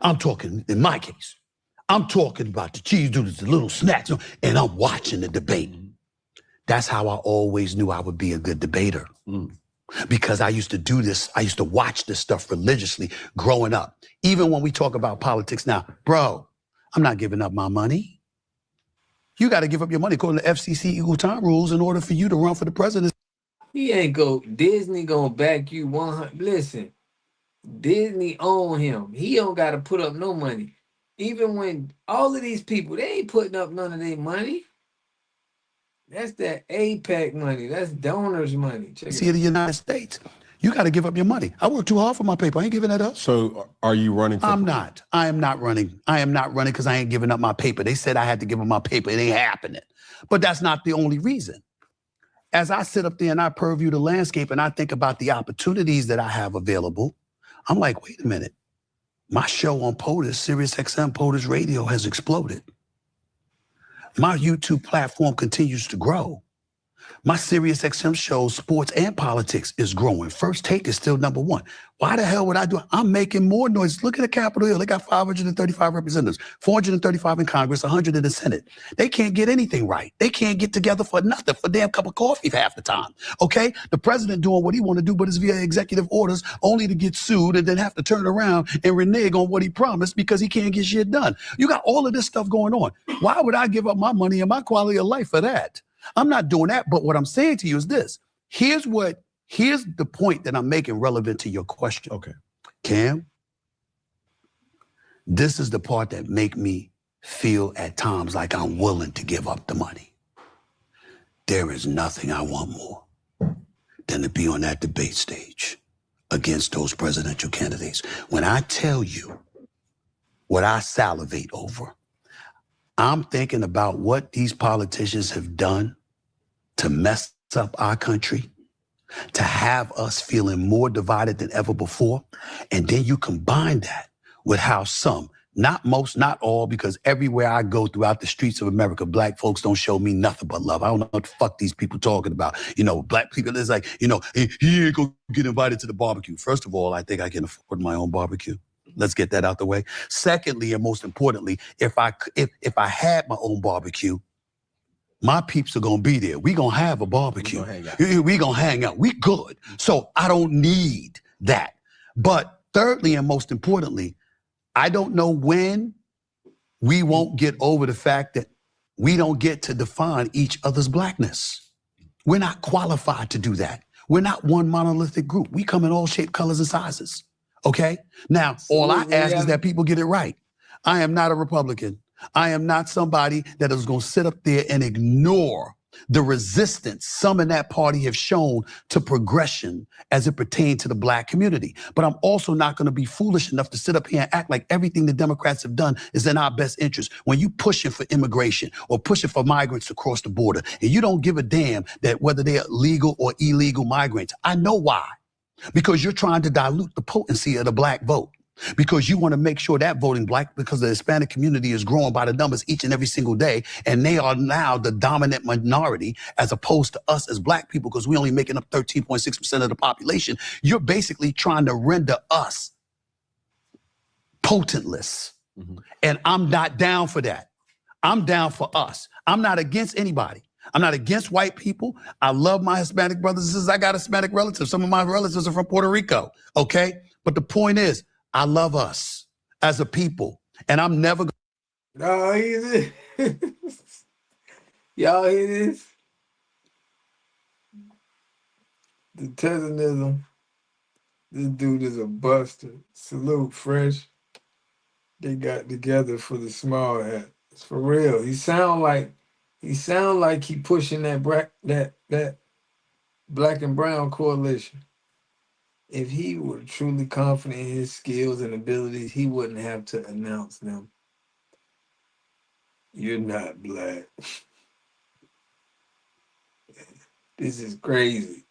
I'm talking, in my case, I'm talking about the cheese doodles, the little snacks, and I'm watching the debate. That's how I always knew I would be a good debater. Because I used to do this, I used to watch this stuff religiously growing up. Even when we talk about politics now, bro, I'm not giving up my money. You got to give up your money according to FCC equal time rules in order for you to run for the presidency. He ain't Disney gonna back you 100. Listen, Disney own him. He don't got to put up no money. Even when all of these people, they ain't putting up none of their money. That's that APAC money. That's donors' money. See the United States. You got to give up your money. I work too hard for my paper. I ain't giving that up. So are you running for... I'm not. I am not running. I am not running because I ain't giving up my paper. They said I had to give up my paper. It ain't happening. But that's not the only reason. As I sit up there and I purview the landscape and I think about the opportunities that I have available, I'm like, wait a minute. My show on POTUS, SiriusXM POTUS Radio, has exploded. My YouTube platform continues to grow. My SiriusXM show, sports and politics, is growing. First Take is still number one. Why the hell would I do it? I'm making more noise. Look at the Capitol Hill. They got 535 representatives, 435 in Congress, 100 in the Senate. They can't get anything right. They can't get together for nothing, for a damn cup of coffee half the time. Okay? The president doing what he want to do, but it's via executive orders, only to get sued and then have to turn around and renege on what he promised because he can't get shit done. You got all of this stuff going on. Why would I give up my money and my quality of life for that? I'm not doing that, but what I'm saying to you is this. Here's the point that I'm making relevant to your question. Okay. Cam, this is the part that make me feel at times like I'm willing to give up the money. There is nothing I want more than to be on that debate stage against those presidential candidates. When I tell you what I salivate over, I'm thinking about what these politicians have done to mess up our country, to have us feeling more divided than ever before. And then you combine that with how some, not most, not all, because everywhere I go throughout the streets of America, black folks don't show me nothing but love. I don't know what the fuck these people talking about. You know, black people, it's like, you know, he ain't gonna get invited to the barbecue. First of all, I think I can afford my own barbecue. Let's get that out the way. Secondly, and most importantly, if I had my own barbecue, my peeps are gonna be there. We gonna have a barbecue. We gonna hang out. We good. So I don't need that. But thirdly, and most importantly, I don't know when we won't get over the fact that we don't get to define each other's blackness. We're not qualified to do that. We're not one monolithic group. We come in all shapes, colors, and sizes. Okay? Now, all I ask is that people get it right. I am not a Republican. I am not somebody that is going to sit up there and ignore the resistance some in that party have shown to progression as it pertains to the black community. But I'm also not going to be foolish enough to sit up here and act like everything the Democrats have done is in our best interest. When you pushing for immigration or pushing for migrants to cross the border, and you don't give a damn that whether they're legal or illegal migrants, I know why. Because you're trying to dilute the potency of the black vote. Because you want to make sure that voting black, because the Hispanic community is growing by the numbers each and every single day, and they are now the dominant minority as opposed to us as black people, because we're only making up 13.6% of the population. You're basically trying to render us potentless. Mm-hmm. And I'm not down for that. I'm down for us. I'm not against anybody. I'm not against white people. I love my Hispanic brothers and sisters. I got Hispanic relatives. Some of my relatives are from Puerto Rico, okay? But the point is, I love us as a people, and I'm never. No, he's y'all hear this? The Tessanism. This dude is a buster. Salute, Fresh. They got together for the small hat. It's for real. He sound like he pushing that black and brown coalition. If he were truly confident in his skills and abilities, he wouldn't have to announce them. You're not black. This is crazy.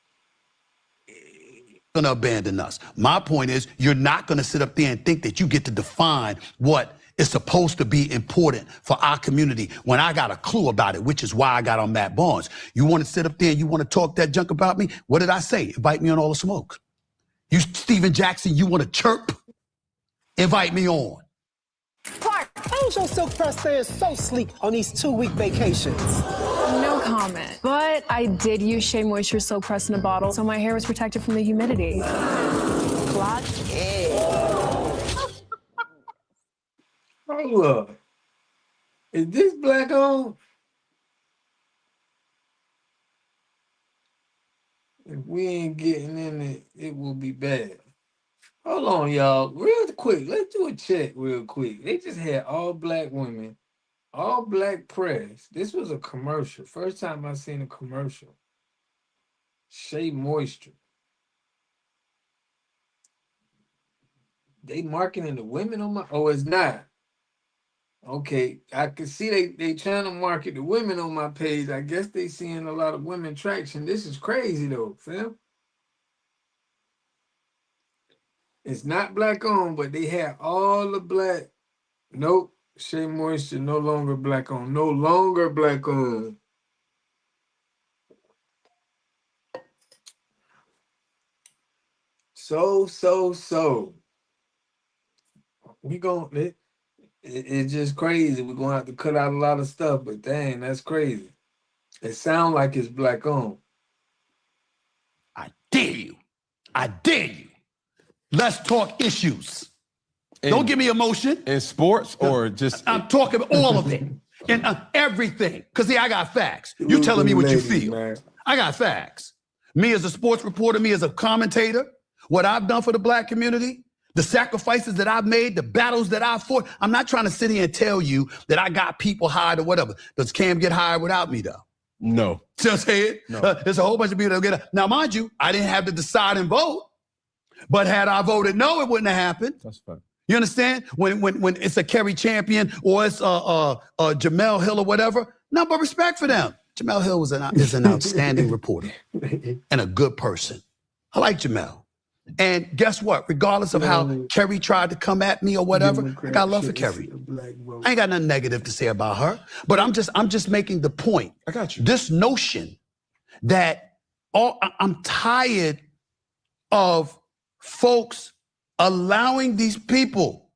Gonna abandon us. My point is, you're not gonna sit up there and think that you get to define what is supposed to be important for our community when I got a clue about it, which is why I got on Matt Barnes. You want to sit up there and you want to talk that junk about me? What did I say? Invite me on All the Smoke. You, Steven Jackson, you want to chirp? Invite me on. Clark, how's your silk press staying so sleek on these 2-week vacations? No comment. But I did use Shea Moisture Silk Press in a bottle, so my hair was protected from the humidity. Clock Hold up. Is this black on? If we ain't getting in it, it will be bad. Hold on, y'all. Real quick. Let's do a check real quick. They just had all black women, all black press. This was a commercial. First time I seen a commercial. Shea Moisture. They marketing the women on my. Oh, it's not. Okay, I can see they trying to market the women on my page. I guess they seeing a lot of women traction. This is crazy though, fam. It's not black owned, but they have all the black. Nope, Shea Moisture no longer black owned. No longer black owned. So. We gon' it's just crazy. We're gonna have to cut out a lot of stuff, but dang, that's crazy. It sounds like it's black owned. I dare you. I dare you. Let's talk issues. Don't give me emotion. In sports or just... I'm talking all of it. And everything. Because, see, I got facts. You telling me what you feel. Man. I got facts. Me as a sports reporter, me as a commentator, what I've done for the black community, the sacrifices that I've made, the battles that I've fought. I'm not trying to sit here and tell you that I got people hired or whatever. Does Cam get hired without me, though? No. See what I'm saying? No. There's a whole bunch of people that get it. Now, mind you, I didn't have to decide and vote. But had I voted no, it wouldn't have happened. That's fine. You understand? When it's a Kerry Champion or it's Jamel Hill or whatever, no, but respect for them. Jamel Hill is an outstanding reporter and a good person. I like Jamel. And guess what? Regardless of how Kerry tried to come at me or whatever, I got love for Kerry. I ain't got nothing negative to say about her. But I'm just making the point. I got you. This notion that I'm tired of folks allowing these people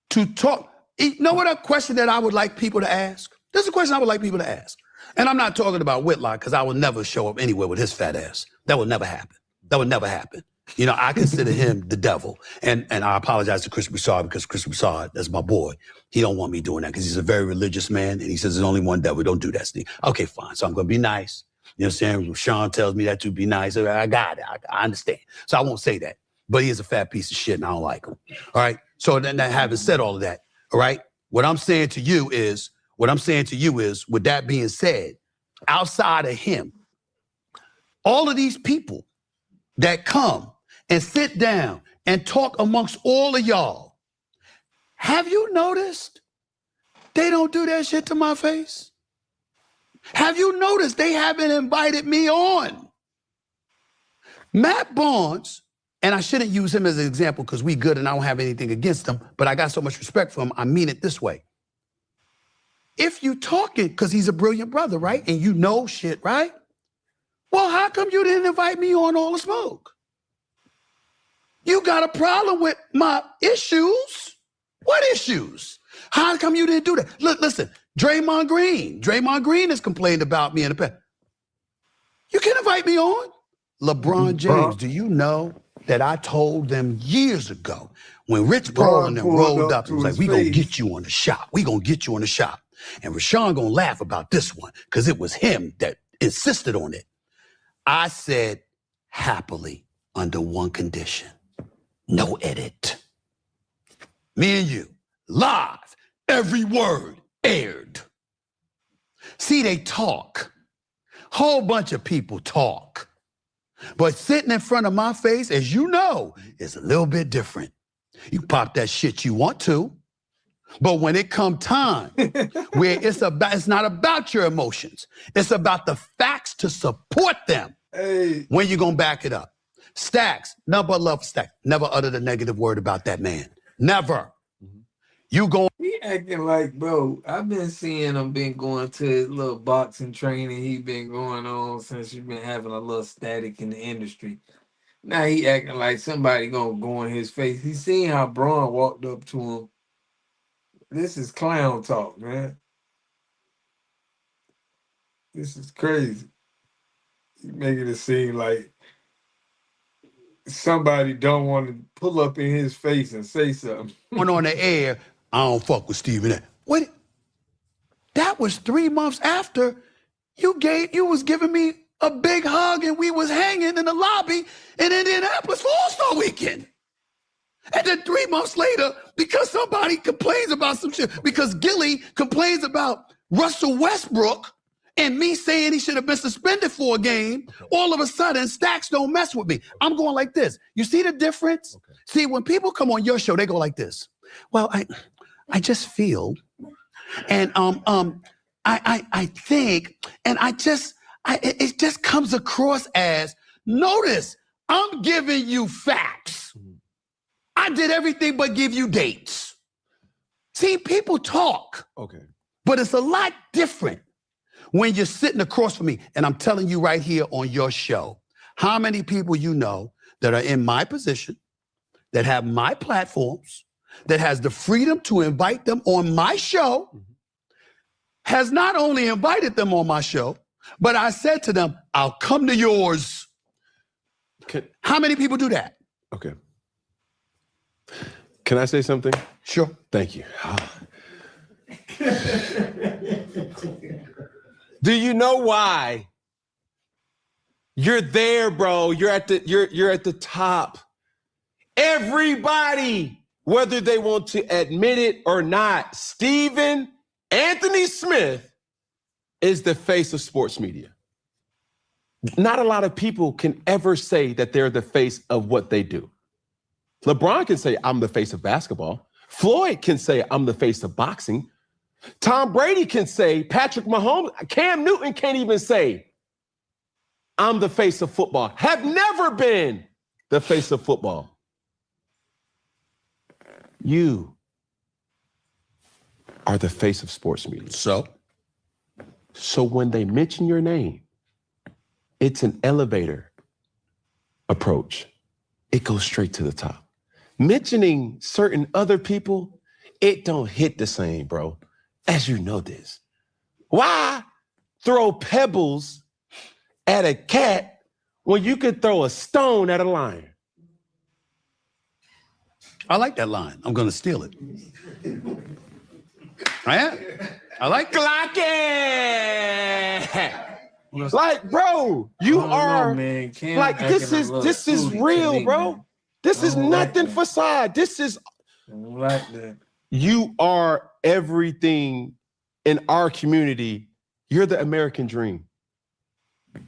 to talk. You know what a question that I would like people to ask? This is a question I would like people to ask. And I'm not talking about Whitlock because I will never show up anywhere with his fat ass. That will never happen. That would never happen. You know, I consider him the devil. And I apologize to Chris Broussard because Chris Broussard, that's my boy. He don't want me doing that because he's a very religious man. And he says there's only one devil. Don't do that, Steve. Okay, fine. So I'm going to be nice. You know what I'm saying? Sean tells me that to be nice. I got it. I understand. So I won't say that. But he is a fat piece of shit and I don't like him. All right? So then having said all of that, all right? What I'm saying to you is, with that being said, outside of him, all of these people that come and sit down and talk amongst all of y'all, have you noticed they don't do that shit to my face? Have you noticed they haven't invited me on? Matt Barnes, and I shouldn't use him as an example because we good and I don't have anything against him, but I got so much respect for him, I mean it this way. If you talking, because he's a brilliant brother, right? And you know shit, right? Well, how come you didn't invite me on All the Smoke? You got a problem with my issues? What issues? How come you didn't do that? Look, listen, Draymond Green has complained about me in the past. You can invite me on. LeBron James, do you know that I told them years ago when Rich Paul and them rolled up and was like, we gonna get you on the shop. We gonna get you on the shop. And Rashawn gonna laugh about this one because it was him that insisted on it. I said, happily, under one condition, no edit. Me and you, live, every word aired. See, they talk. Whole bunch of people talk. But sitting in front of my face, as you know, is a little bit different. You pop that shit you want to, but when it come time, where it's not about your emotions, it's about the facts to support them. Hey. When you gonna back it up? Stacks, nothing but love for Stacks. Never uttered a negative word about that man. Never. You go. He acting like, bro, I've been seeing him been going to his little boxing training he been going on since he's been having a little static in the industry. Now he acting like somebody gonna go in his face. He seen how Braun walked up to him. This is clown talk, man. This is crazy. You making it seem like somebody don't want to pull up in his face and say something. On the air, I don't fuck with Stephen A. What? That was 3 months after you was giving me a big hug and we was hanging in the lobby in Indianapolis for All-Star Weekend. And then 3 months later, because somebody complains about some shit, because Gilly complains about Russell Westbrook And me saying he should have been suspended for a game, all of a sudden, Stacks don't mess with me. I'm going like this. You see the difference? Okay. See, when people come on your show, they go like this. Well, I just feel, and I think, and it just comes across as, notice, I'm giving you facts. I did everything but give you dates. See, people talk. Okay. But it's a lot different when you're sitting across from me, and I'm telling you right here on your show, how many people you know that are in my position, that have my platforms, that has the freedom to invite them on my show, has not only invited them on my show, but I said to them, I'll come to yours. How many people do that? Okay. Can I say something? Sure. Thank you. Do you know why? You're there, bro. You're at the top. Everybody, whether they want to admit it or not, Stephen Anthony Smith is the face of sports media. Not a lot of people can ever say that they're the face of what they do. LeBron can say, I'm the face of basketball. Floyd can say, I'm the face of boxing. Tom Brady can say, Patrick Mahomes, Cam Newton can't even say, I'm the face of football. Have never been the face of football. You are the face of sports media. So when they mention your name, it's an elevator approach. It goes straight to the top. Mentioning certain other people, it don't hit the same, bro. As you know this. Why throw pebbles at a cat when you could throw a stone at a lion? I like that line. I'm going to steal it. I like Clock it! Like, bro, you are man. like, this is real, bro. Man. This is nothing facade. This is like that. You are everything in our community. You're the American dream.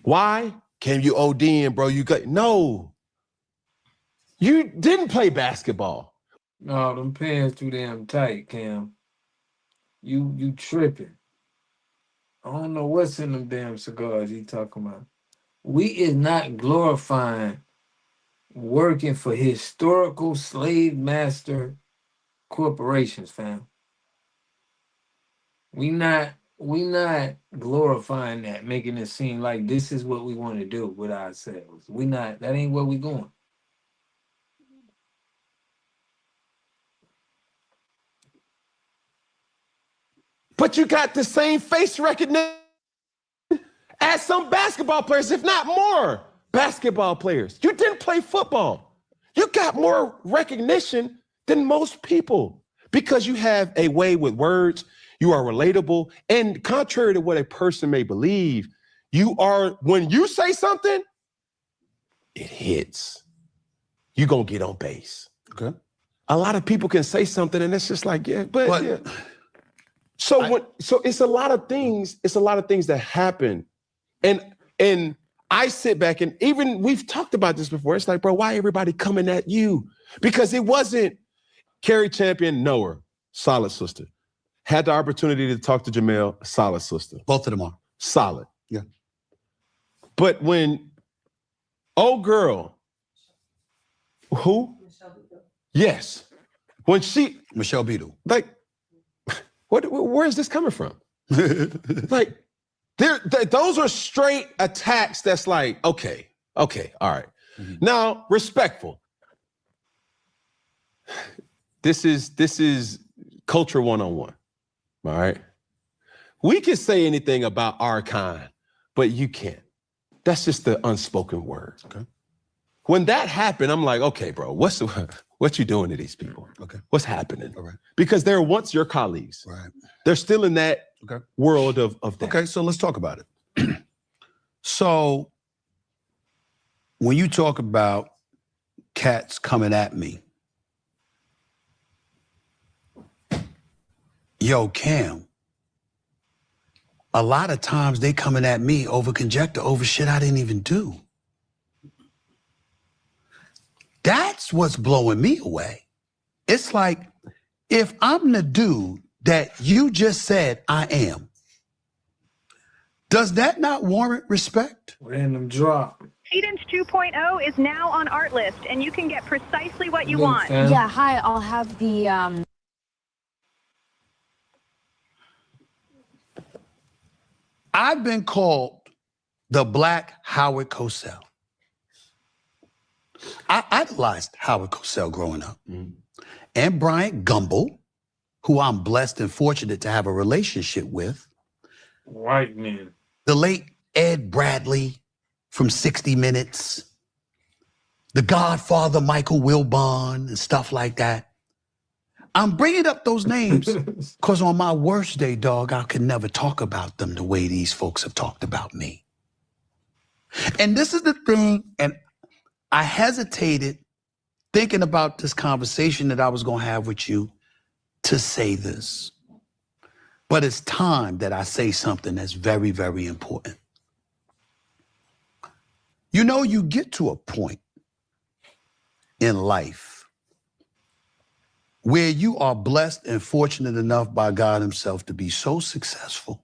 Why? Cam, you ODing, bro. No. You didn't play basketball. No, them pants too damn tight, Cam. You tripping. I don't know what's in them damn cigars he talking about. We is not glorifying working for historical slave master corporations, fam. We not glorifying that, making it seem like this is what we want to do with ourselves. That ain't where we going. But you got the same face recognition as some basketball players, if not more basketball players. You didn't play football. You got more recognition than most people because you have a way with words. You are relatable. And contrary to what a person may believe, when you say something, it hits. You're going to get on base. Okay. A lot of people can say something and it's just like, yeah, but yeah. So it's a lot of things. It's a lot of things that happen, and I sit back and even we've talked about this before. It's like, bro, why everybody coming at you? Because it wasn't Carrie Champion, know her, solid sister. Had the opportunity to talk to Jamel, solid sister. Both of them are solid. Yeah. But when girl, who? Yes. When Michelle Beadle. Like. Where is this coming from? Like, those are straight attacks that's like, okay, all right. Mm-hmm. Now, respectful. This is culture 101, all right? We can say anything about our kind, but you can't. That's just the unspoken word. Okay. When that happened, I'm like, okay, bro, what you doing to these people? Okay. What's happening? All right. Because they're once your colleagues. Right. They're still in that world of that. Okay, so let's talk about it. So when you talk about cats coming at me, yo, Cam, a lot of times they coming at me over conjecture, over shit I didn't even do. That's what's blowing me away. It's like, if I'm the dude that you just said I am, does that not warrant respect? Random drop. Cadence 2.0 is now on Artlist, and you can get precisely what you Look, want. fam. Yeah, hi, I'll have the, I've been called the Black Howard Cosell. I idolized Howard Cosell growing up. And Bryant Gumbel, who I'm blessed and fortunate to have a relationship with. White man. The late Ed Bradley from 60 Minutes. The Godfather Michael Wilbon and stuff like that. I'm bringing up those names because on my worst day, dog, I could never talk about them the way these folks have talked about me. And this is the thing, and I hesitated thinking about this conversation that I was going to have with you to say this. But it's time that I say something that's very, very important. You know, you get to a point in life where you are blessed and fortunate enough by God himself to be so successful,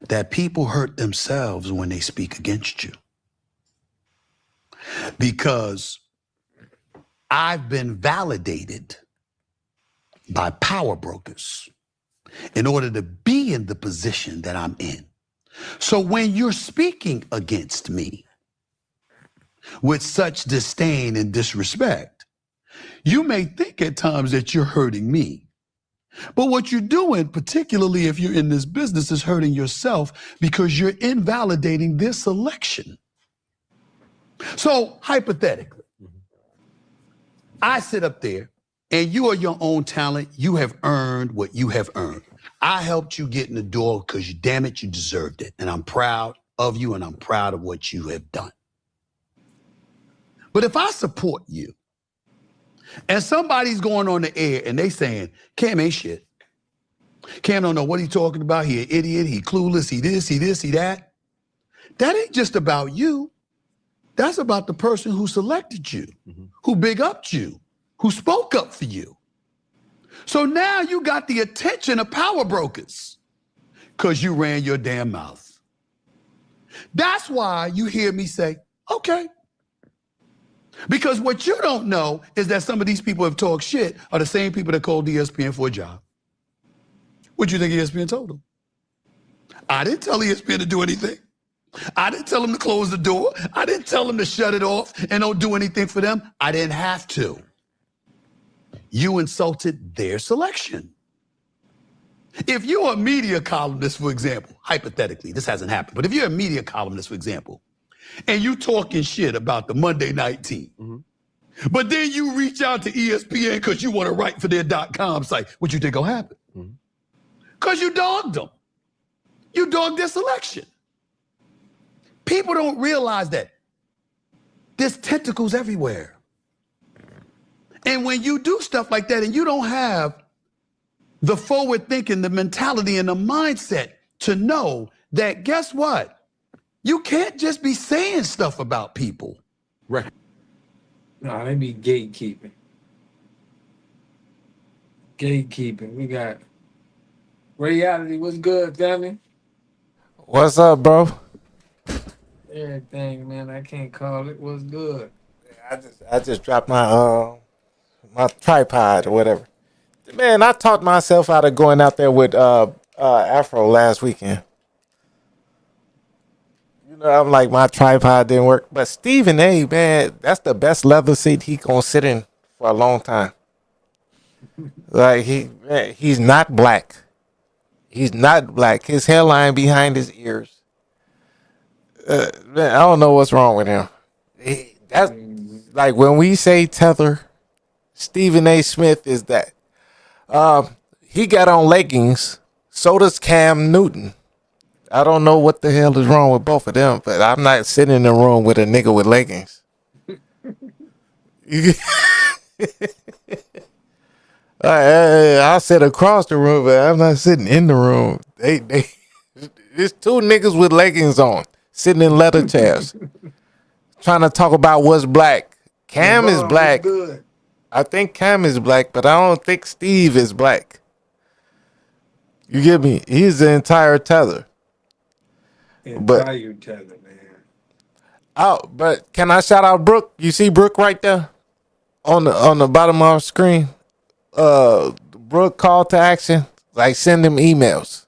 that people hurt themselves when they speak against you. Because I've been validated by power brokers in order to be in the position that I'm in. So when you're speaking against me with such disdain and disrespect, you may think at times that you're hurting me. But what you're doing, particularly if you're in this business, is hurting yourself because you're invalidating this selection. So hypothetically, I sit up there and you are your own talent. You have earned what you have earned. I helped you get in the door because, damn it, you deserved it. And I'm proud of you and I'm proud of what you have done. But if I support you and somebody's going on the air and they saying, Cam ain't shit. Cam don't know what he's talking about. He an idiot. He clueless. He this, he that. That ain't just about you. That's about the person who selected you, who big upped you, who spoke up for you. So now you got the attention of power brokers because you ran your damn mouth. That's why you hear me say, okay. Because what you don't know is that some of these people have talked shit are the same people that called ESPN for a job. What do you think ESPN told them? I didn't tell ESPN to do anything. I didn't tell them to close the door. I didn't tell them to shut it off and don't do anything for them. I didn't have to. You insulted their selection. If you're a media columnist, for example, hypothetically, this hasn't happened, but if you're a media columnist, for example, and you talking shit about the Monday night team, but then you reach out to ESPN because you want to write for their .com site, what you think will happen? Because you dogged them. You dogged their selection. People don't realize that there's tentacles everywhere. And when you do stuff like that and you don't have the forward thinking, the mentality and the mindset to know that, guess what? You can't just be saying stuff about people. Right. No, they be gatekeeping. Gatekeeping. We got reality. What's good, family? What's up, bro? Everything, man. I can't call it. What's good? I just dropped my my tripod or whatever. Man, I talked myself out of going out there with Afro last weekend. You know, I'm like, my tripod didn't work. But Stephen A, man, that's the best leather seat he gonna sit in for a long time. Like he's not black. He's not black. His hairline behind his ears. Man, I don't know what's wrong with him. That's like when we say tether, Stephen A. Smith is that. He got on leggings. So does Cam Newton. I don't know what the hell is wrong with both of them, but I'm not sitting in the room with a nigga with leggings. I sit across the room, but I'm not sitting in the room. There's two niggas with leggings on, sitting in leather chairs, trying to talk about what's black. Cam is Devon, what's black. good? I think Cam is black, but I don't think Steve is black. You get me? He's the entire tether. But Entire tether, man. oh, but can I shout out Brooke? You see Brooke right there on the bottom of our screen. Brooke call to action, like send them emails.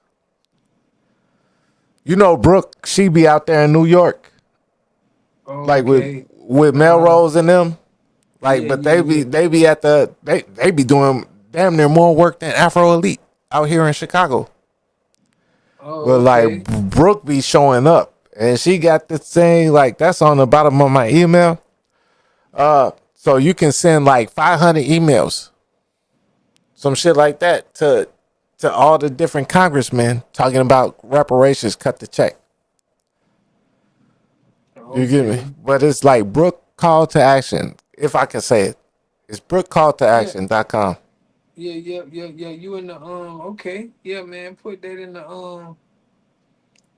You know Brooke, she be out there in New York, like with Melrose and them. Like, but they be at they be doing damn near more work than Afro Elite out here in Chicago. But like Brooke be showing up, and she got this thing like that's on the bottom of my email. So you can send like 500 emails, some shit like that to all the different congressmen talking about reparations, cut the check. You get me? But it's like Brooke call to action, if I can say it. It's brookecalltoaction.com. Yeah. You in the okay. Yeah, man. Put that in the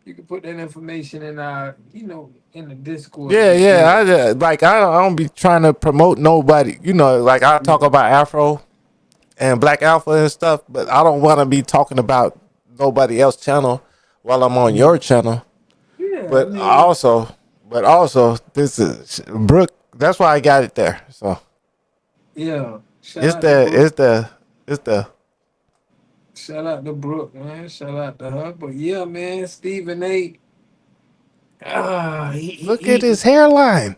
you can put that information in in the Discord. Yeah. I don't be trying to promote nobody. You know, like I talk about Afro and Black Alpha and stuff, but I don't want to be talking about nobody else's channel while I'm on your channel. Yeah. But also this is Brooke. That's why I got it there. So yeah. It's the Shout out to Brooke, man. Shout out to her. But yeah, man, Stephen A. Look at his hairline.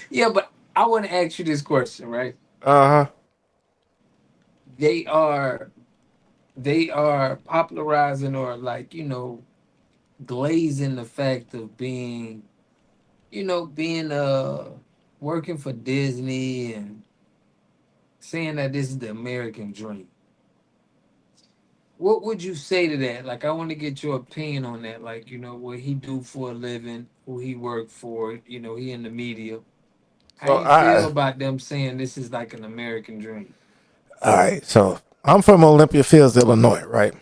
Yeah, but I want to ask you this question, right? Uh-huh. They are popularizing or glazing the fact of being working for Disney and saying that this is the American dream. What would you say to that? Like, I want to get your opinion on that. Like, what he do for a living, who he work for, he in the media. How you feel about them saying this is like an American dream? All right, so I'm from Olympia Fields, Illinois, right?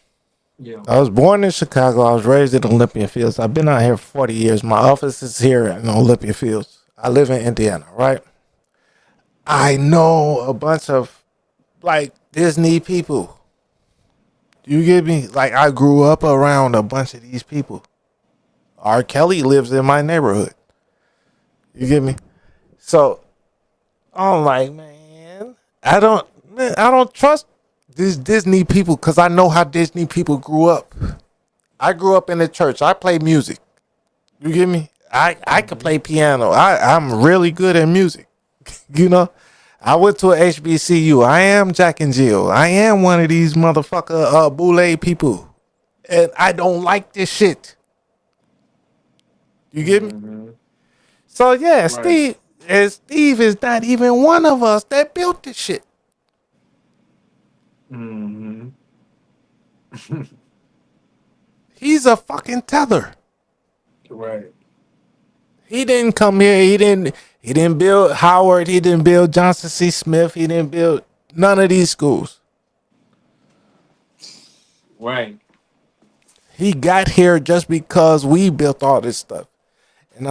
Yeah. I was born in Chicago. I was raised in Olympia Fields. I've been out here for 40 years. My office is here in Olympia Fields. I live in Indiana, right? I know a bunch of like Disney people. You get me? Like I grew up around a bunch of these people. R. Kelly lives in my neighborhood. You get me? So I'm like, man, I don't trust these Disney people because I know how Disney people grew up. I grew up in the church. I play music. You get me? I can play piano. I'm really good at music. I went to a HBCU. I am Jack and Jill. I am one of these motherfucker boule people. And I don't like this shit. You get me? So yeah, right. Steve is not even one of us that built this shit. He's a fucking tether. Right. He didn't come here. He didn't build Howard. He didn't build Johnson C. Smith. He didn't build none of these schools. Right. He got here just because we built all this stuff. And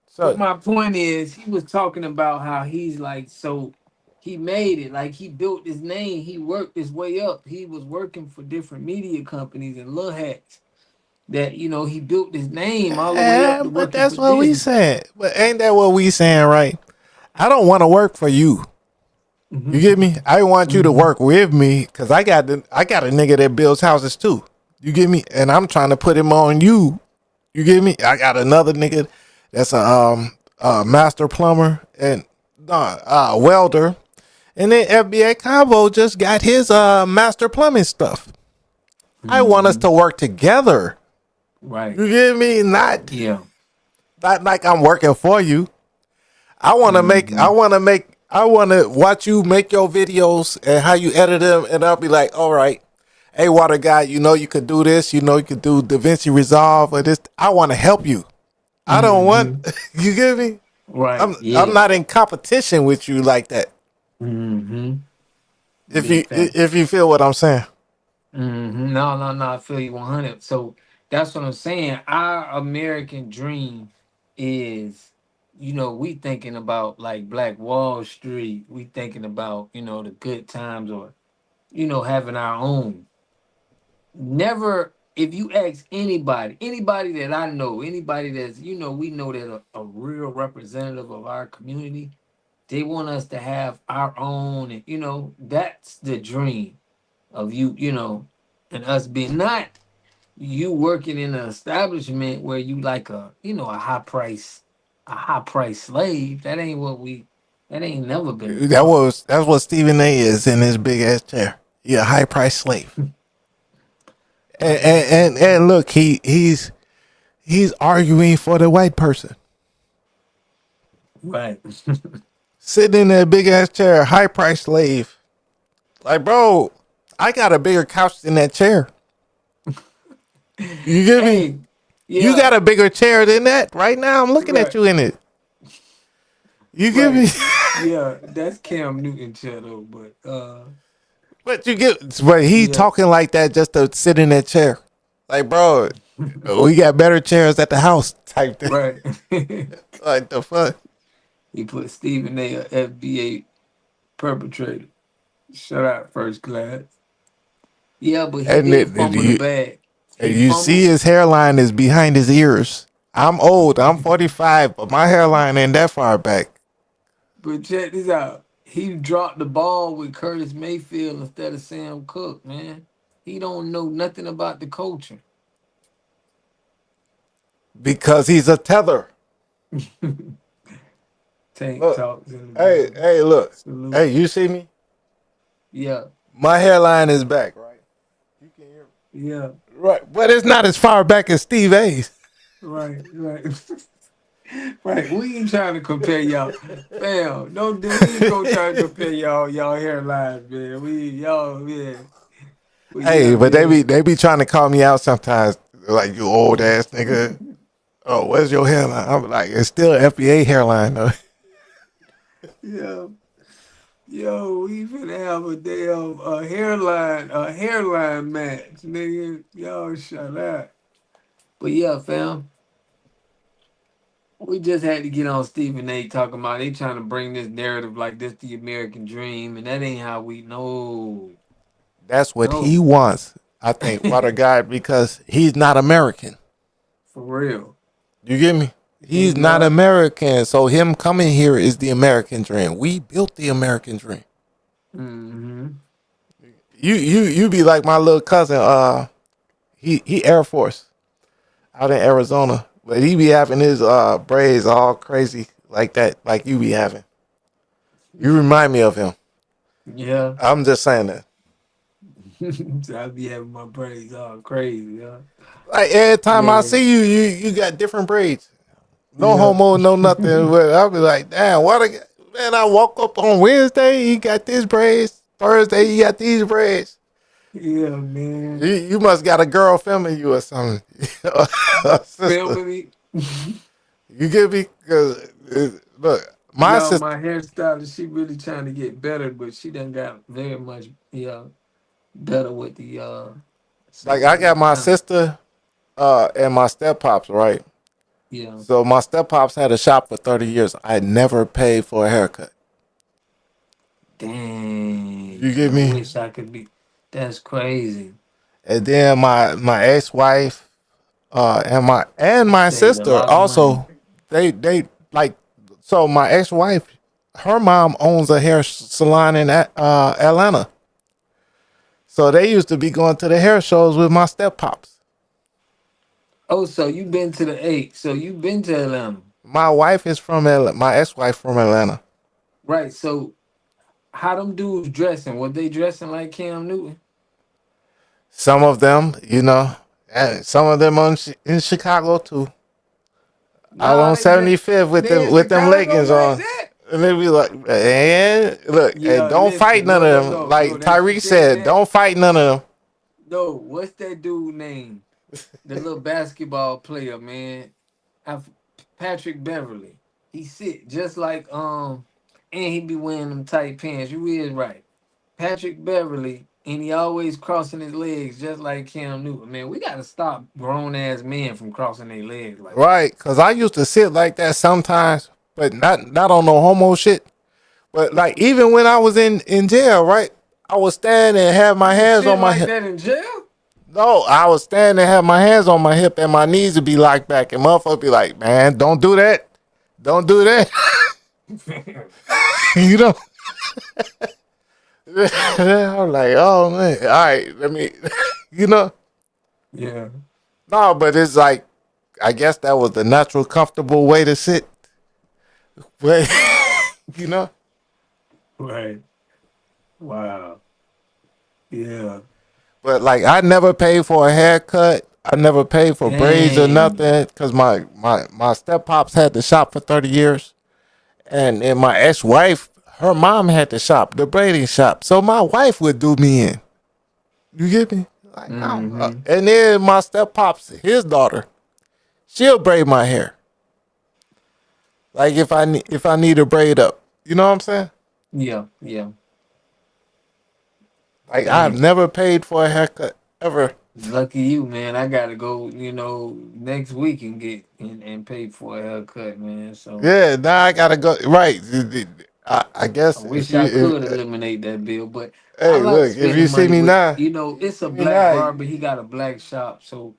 So but my point is, he was talking about how he's like, so he made it. Like he built his name. He worked his way up. He was working for different media companies and little hats. That he built his name all the way up. But that's what we said. But ain't that what we saying, right? I don't want to work for you. You get me? I want you to work with me because I got a nigga that builds houses too. You get me? And I'm trying to put him on you. You get me? I got another nigga that's a master plumber and welder, and then FBA Combo just got his master plumbing stuff. I want us to work together. Right. You get me? Not like I'm working for you. I want to watch you make your videos and how you edit them, and I'll be like, all right, hey, water guy, you could do this, you could do DaVinci Resolve or this. I want to help you. I don't want, you get me? Right. I'm not in competition with you like that. Big facts. if you feel what I'm saying. No, I feel you 100. So that's what I'm saying. Our American dream is, we thinking about like Black Wall Street. We thinking about, the good times or, having our own. Never, if you ask anybody that I know, anybody that's, we know that a real representative of our community, they want us to have our own. And, that's the dream of and us being not you working in an establishment where you like a high price slave. That ain't never been the thought. That's what Stephen A is in his big ass chair. He a high price slave. And look, he's arguing for the white person. Right. Sitting in that big ass chair, high price slave. Like, bro, I got a bigger couch than that chair. You get me? Yeah. You got a bigger chair than that. Right now, I'm looking at you in it. You get me? Yeah, that's Cam Newton chair though, but he's talking like that just to sit in that chair. Like, bro, we got better chairs at the house type thing. Right. Like the fuck? He put Stephen A, a FBA perpetrator. Shut out, first class. Yeah, but he did fumble the bag. You see his hairline is behind his ears. I'm old. I'm 45, but my hairline ain't that far back. But check this out. He dropped the ball with Curtis Mayfield instead of Sam Cooke, man. He don't know nothing about the culture. Because he's a tether. Tank look, talks. Hey, look. Salute. Hey, you see me? Yeah. My hairline is back, right? You can hear me. Yeah. Right. But it's not as far back as Steve A's. Right. Right. We ain't trying to compare y'all. Fam, don't do we ain't gonna try to compare y'all hairlines, man. Hey, but they be trying to call me out sometimes, like, you old ass nigga. Oh, where's your hairline? I'm like, it's still FBA hairline though. Yeah. Yo, we finna have a damn hairline match, nigga. Y'all shut up. But yeah, fam. We just had to get on Stephen A talking about they trying to bring this narrative like this the American dream, and that ain't how we know. That's what he wants, I think, Water God, because he's not American. For real. You get me? He's not American, so him coming here is the American dream. We built the American dream. Mm-hmm. You be like my little cousin. He Air Force out in Arizona, but he be having his braids all crazy like that, like you be having. You remind me of him. Yeah. I'm just saying that. I be having my braids all crazy, yeah. Like every time I see you got different braids. No homo, no nothing. But I'll be like, damn, man, I woke up on Wednesday, he got these braids. Thursday, he got these braids. Yeah, man. You must got a girl filming you or something. Filming me? You get me? Because, look, my sister. My hairstylist, she really trying to get better, but she done got very much, better with the, like, I got my sister and my step pops, right? Yeah. So my step pops had a shop for 30 years. I never paid for a haircut. Dang. You get me? I wish I could be. That's crazy. And then my ex-wife and my sister also, they like, so my ex-wife, her mom owns a hair salon in Atlanta. So they used to be going to the hair shows with my step pops. Oh, so you been to so you been to Atlanta? My wife is from Atlanta. My ex-wife from Atlanta. Right. So how them dudes dressing? Were they dressing like Cam Newton? Some of them, and some of them in Chicago too. Out on 75th with them leggings on. And they be like, look, don't fight none of them. Like Tyreek said, don't fight none of them. No, what's that dude name? The little basketball player, man. Patrick Beverly. He sit just like and he be wearing them tight pants. You is right. Patrick Beverly, and he always crossing his legs just like Cam Newton. Man, we gotta stop grown ass men from crossing their legs like that. Right, because I used to sit like that sometimes, but not on no homo shit. But like even when I was in jail, right? I was standing and have my You hands sit on my like hip. that in jail? No, I was standing and have my hands on my hip and my knees would be locked back, and motherfucker be like, "Man, don't do that, don't do that." You know. I'm like, oh man, all right, let me, you know. Yeah. No, but it's like, I guess that was the natural, comfortable way to sit. But you know. Right. Wow. Yeah. But like, I never paid for a haircut. I never paid for braids or Dang. nothing because my step pops had the shop for 30 years, and my ex wife, her mom had the shop, the braiding shop. So my wife would do me in. You get me? Like, Mm-hmm. and then my step pops, his daughter, she'll braid my hair. Like if I need a braid up, you know what I'm saying? Yeah. Yeah. Like I've Dang. never paid for a haircut ever. Lucky you, man. I gotta go, next week and get and pay for a haircut, man. So Yeah, now I gotta go. Right. I I guess if wish you, I could eliminate that bill, but I hey, like look, if spending you see money me with, now, it's a see me black now, barber. He got a black shop, so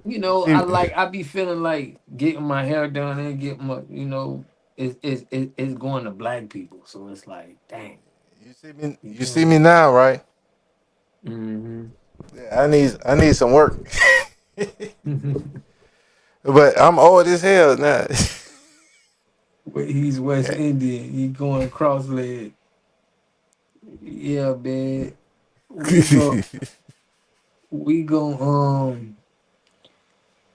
see, I be feeling like getting my hair done and getting my, it's going to black people. So it's like, dang. you see me now, right? Mm-hmm. Yeah, I need some work, but I'm old as hell now. But he's West Indian. He going cross leg. Yeah, man. We go. We go.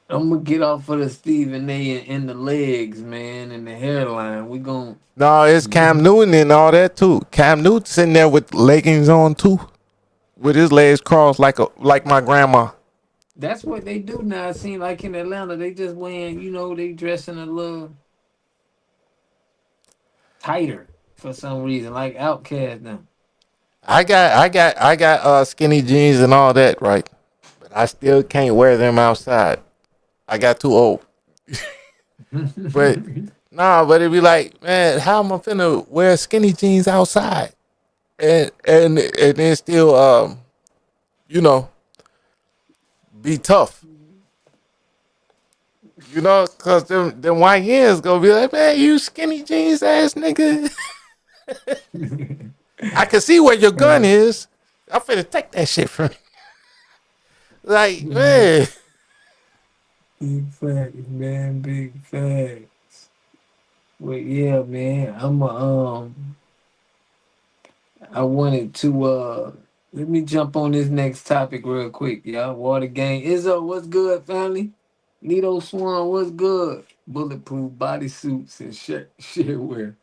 I'm gonna get off of the Stephen A. and the legs, man, and the hairline. We gon' No, it's Cam Newton and all that too. Cam Newton sitting there with leggings on too, with his legs crossed like my grandma. That's what they do now. It seems like in Atlanta, they just wearing, they dressing a little tighter for some reason, like Outkast now. I got skinny jeans and all that, right? But I still can't wear them outside. I got too old. But nah, but it'd be like, man, how am I finna wear skinny jeans outside? And then still you know, be tough. You know, cause them white hens gonna be like, man, you skinny jeans ass nigga. I can see where your gun is. I'm finna take that shit from you. Like, man. Big facts, man. Big facts. Well, yeah, man. I wanted to let me jump on this next topic real quick, y'all. Water gang. Izzo, what's good, family? Nito Swan, what's good? Bulletproof bodysuits and shit wear.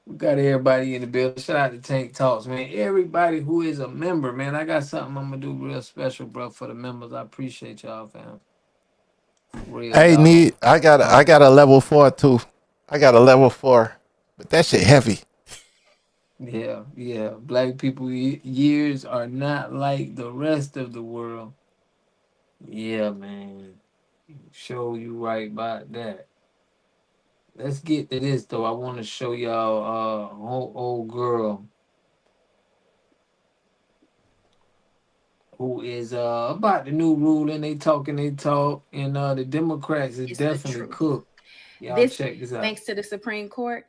We got everybody in the building. Shout out to Tank Talks, man. Everybody who is a member, man. I got something I'm gonna do real special, bro, for the members. I appreciate y'all, fam. Real Hey, dog. need I got a level 4 too. I got a level 4, but that shit heavy. Yeah, yeah. Black people years are not like the rest of the world. Yeah, man. Show you right about that. Let's get to this though. I want to show y'all old girl who is about the new rule and they talking they talk and the Democrats is definitely cooked. Y'all check this out. Thanks to the Supreme Court,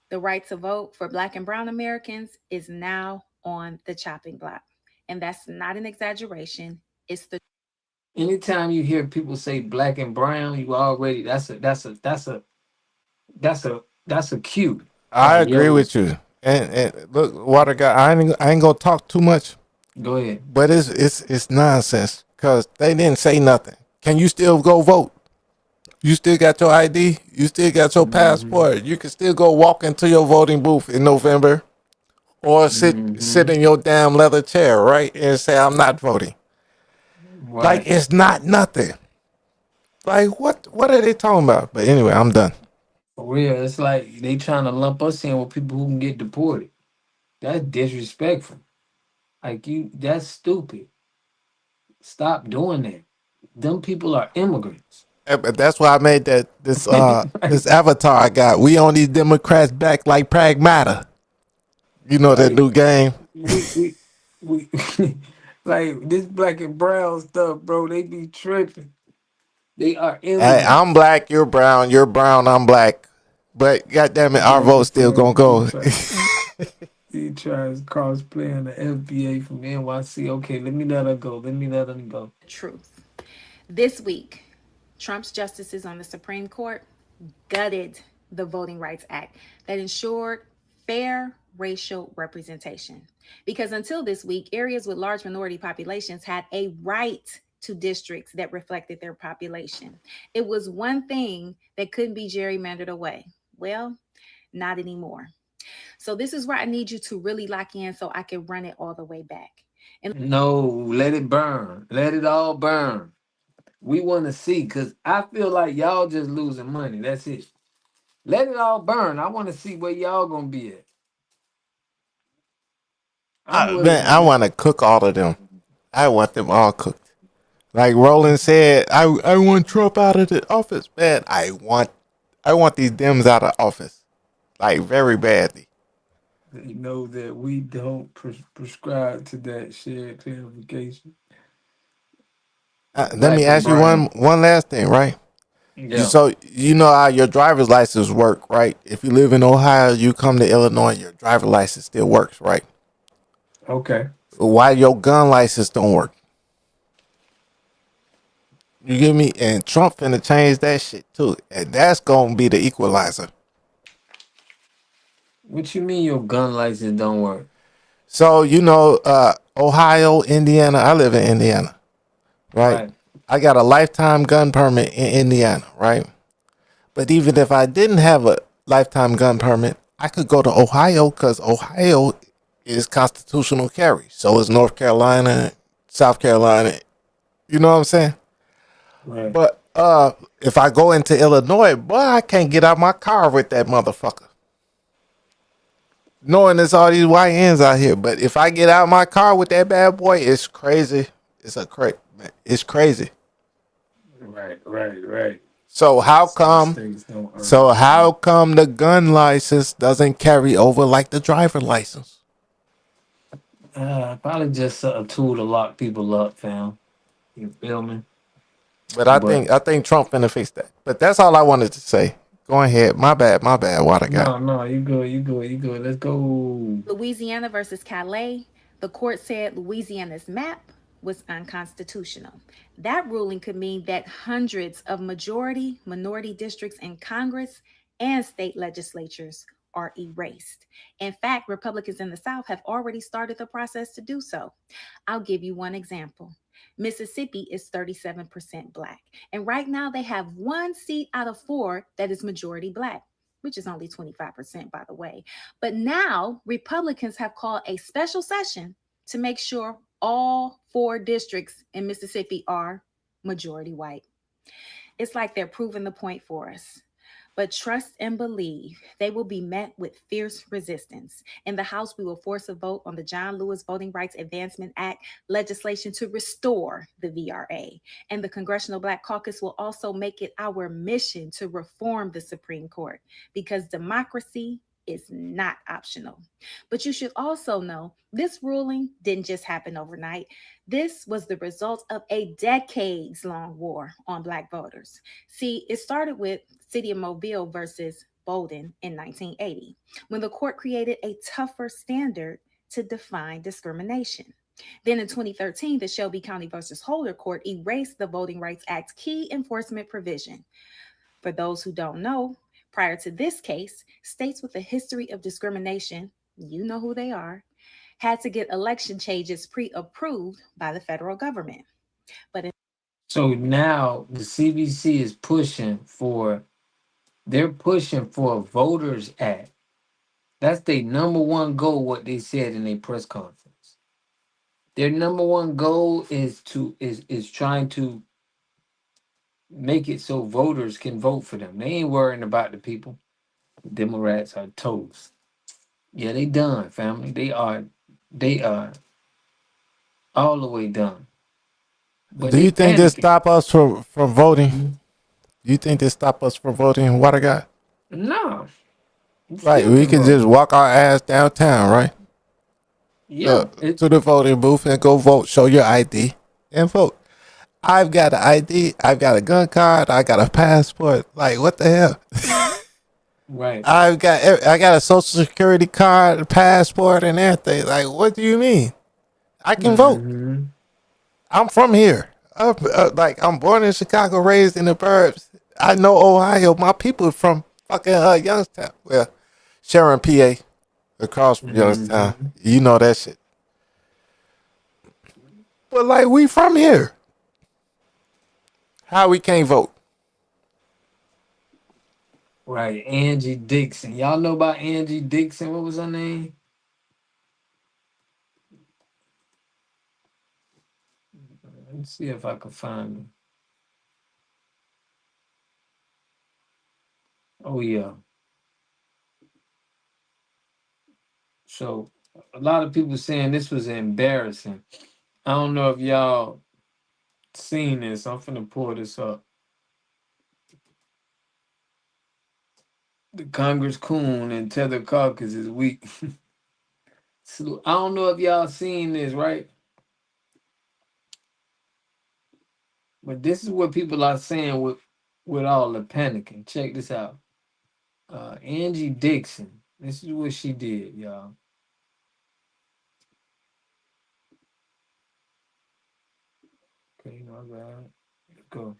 the right to vote for Black and Brown Americans is now on the chopping block. And that's not an exaggeration. It's the Anytime you hear people say black and brown, you already that's a cue. I Like, agree yo, with you. And look, water guy, I ain't gonna talk too much. go ahead. But it's nonsense because they didn't say nothing. Can you still go vote? You still got your ID. You still got your passport. You can still go walk into your voting booth in November, or sit in your damn leather chair, right, and say I'm not voting. Like Right. it's not nothing. Like what are they talking about? But anyway, I'm done. For real, it's like they trying to lump us in with people who can get deported. That's disrespectful. Like that's stupid. Stop doing that. Them people are immigrants. But that's why I made this Like, avatar I got. We on these Democrats back like Pragmata. You know that like new game. we like this black and brown stuff, bro. They be tripping. They are Hey, I'm immigrants. black, you're brown, I'm black. But goddamn it, our Black vote's and still gonna brown. go. He tries cosplaying the FBA from NYC. Okay, let me let her go. Let me let her go. Truth. This week, Trump's justices on the Supreme Court gutted the Voting Rights Act that ensured fair racial representation. Because until this week, areas with large minority populations had a right to districts that reflected their population. It was one thing that couldn't be gerrymandered away. Well, not anymore. So this is where I need you to really lock in so I can run it all the way back. And No, let it burn. Let it all burn. We want to see, because I feel like y'all just losing money. That's it. Let it all burn. I want to see where y'all gonna be at. I'm Man, willing I to. want to cook all of them. I want them all cooked. Like Roland said, I want Trump out of the office. Man, I want these Dems out of office. Like very badly. They know that we don't prescribe to that shared clarification. Let me Black and ask you brown. one last thing, right? Yeah. So you know how your driver's license work, right? If you live in Ohio, you come to Illinois, your driver's license still works, right? Okay. Why your gun license don't work? You get me? And Trump finna change that shit too, and that's gonna be the equalizer. What you mean your gun license don't work? So you know, Ohio, Indiana. I live in Indiana, right? Right. I got a lifetime gun permit in Indiana, right? But even if I didn't have a lifetime gun permit, I could go to Ohio because Ohio is constitutional carry. So is North Carolina, South Carolina. You know what I'm saying? Right. But if I go into Illinois, boy, I can't get out my car with that motherfucker. Knowing there's all these YNs out here, but if I get out my car with that bad boy, it's crazy. It's crazy. Right. So how Some come? states don't earn So the how right. come the gun license doesn't carry over like the driver license? Probably just a tool to lock people up, fam. You feel me? But But I think Trump finna fix that. But that's all I wanted to say. Go ahead. My bad. What I got. no, you good. Let's go. Louisiana versus Calais, the court said Louisiana's map was unconstitutional. That ruling could mean that hundreds of majority minority districts in Congress and state legislatures are erased. In fact, Republicans in the South have already started the process to do so. I'll give you one example. Mississippi is 37% Black, and right now they have one seat out of four that is majority Black, which is only 25%, by the way. But now Republicans have called a special session to make sure all four districts in Mississippi are majority white. It's like they're proving the point for us. But trust and believe they will be met with fierce resistance. In the House, we will force a vote on the John Lewis Voting Rights Advancement Act legislation to restore the VRA. And the Congressional Black Caucus will also make it our mission to reform the Supreme Court because democracy is not optional. But you should also know this ruling didn't just happen overnight. This was the result of a decades long war on Black voters. See, it started with City of Mobile versus Bolden in 1980, when the court created a tougher standard to define discrimination. Then in 2013, the Shelby County versus Holder Court erased the Voting Rights Act's key enforcement provision. For those who don't know, prior to this case, states with a history of discrimination, you know who they are, had to get election changes pre-approved by the federal government. But So now the CBC is they're pushing for a voters act. That's their number one goal, what they said in a press conference. Their number one goal is trying to make it so voters can vote for them. They ain't worrying about the people. Democrats are toast. Yeah, they done, family. They are all the way done. But Do they you think this panicking. stop us from voting? Mhm. Do you think this stop us from voting? What I got? No, you Right, still we can can vote. just walk our ass downtown, right? Yeah, To the voting booth and go vote. Show your ID and vote. I've got an ID. I've got a gun card. I got a passport. Like what the hell? right. I got a social security card, a passport, and everything. Like what do you mean? I can vote. Hmm. I'm from here. Like I'm born in Chicago, raised in the burbs. I know Ohio. My people are from fucking Youngstown. Well, Sharon, PA, across from Youngstown. Hmm. You know that shit. But like we from here. How we can't vote? Right. Angie Dixon. Y'all know about Angie Dixon? What was her name? Let's see if I can find her. Oh yeah. So a lot of people saying this was embarrassing. I don't know if y'all seen this. I'm finna pull this up. The Congress Coon and Tether Caucus is weak. So I don't know if y'all seen this, right? But this is what people are saying with all the panicking. Check this out. Angie Dixon. This is what she did, y'all. Okay, my bad. Let's go.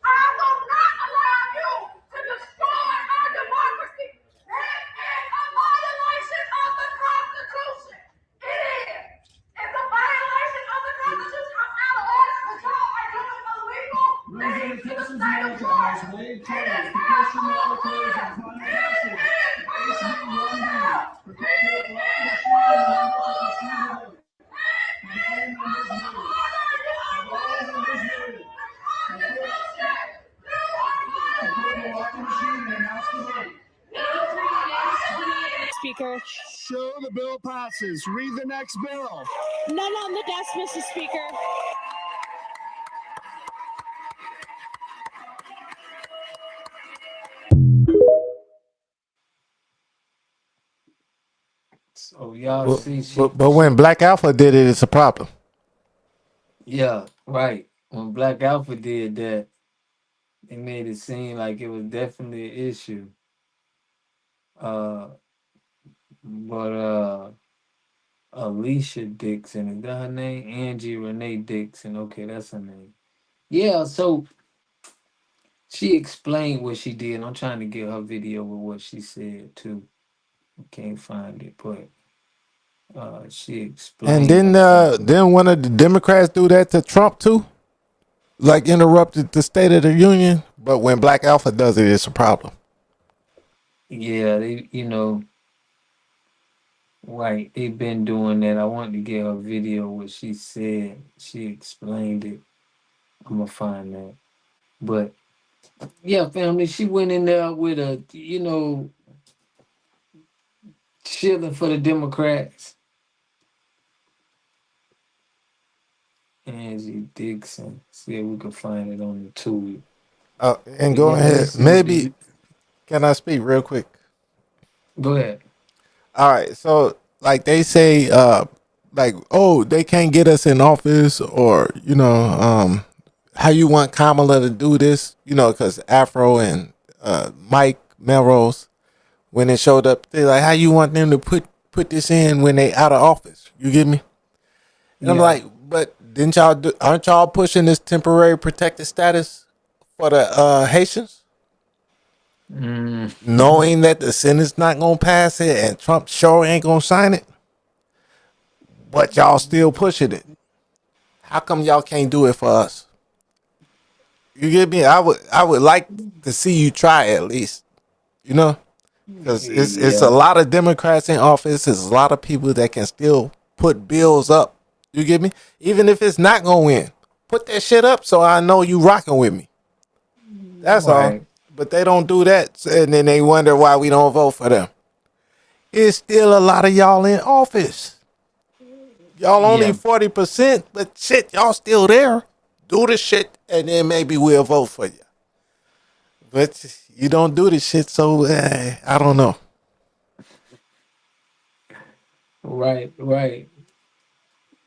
I will not allow you to destroy our democracy. That is a violation of the Constitution. It is. It's a violation of the Constitution. I'm out of order, but y'all are doing illegal things to the state of Georgia. It is not cool. It is unconstitutional. It is unconstitutional. Speaker. Show the bill passes. Read the next bill. None on the desk, Mr. Speaker. So y'all But, see, but when Black Alpha did it, it's a problem. yeah, right. When Black Alpha did that, it made it seem like it was definitely an issue. Uh, but Alicia Dixon, is that her name? Angie Renee Dixon. Okay, that's her name. Yeah, so she explained what she did. I'm trying to get her video with what she said too. Can't find it, but she And explained something. then one of the Democrats do that to Trump too, like interrupted the State of the Union. But when Black Alpha does it, it's a problem. Yeah, right, they've been doing that. I wanted to get her video what she said. She explained it. I'm gonna find that. But yeah, family, she went in there with a, shilling for the Democrats. Angie Dixon. See if we can find it on the tube. And But go yeah, ahead. this is Maybe can I speak real quick? go ahead. All right. So like they say, like oh they can't get us in office, or how you want Kamala to do this? Because Afro and Mike Melrose, when they showed up, they like how you want them to put this in when they out of office. You get me? And I'm Yeah. like, but aren't y'all pushing this temporary protected status for the Haitians, Mm. knowing that the Senate's not gonna pass it and Trump sure ain't gonna sign it, but y'all still pushing it? How come y'all can't do it for us? You get me? I would like to see you try at least, because it's a Yeah. lot of Democrats in office. There's a lot of people that can still put bills up. You get me? Even if it's not gonna win, put that shit up so I know you rocking with me. That's all. Right. But they don't do that, and then they wonder why we don't vote for them. it's still a lot of y'all in office. Y'all only Yeah. 40%, but shit, y'all still there. Do the shit, and then maybe we'll vote for you. But you don't do the shit, so I don't know. Right, right.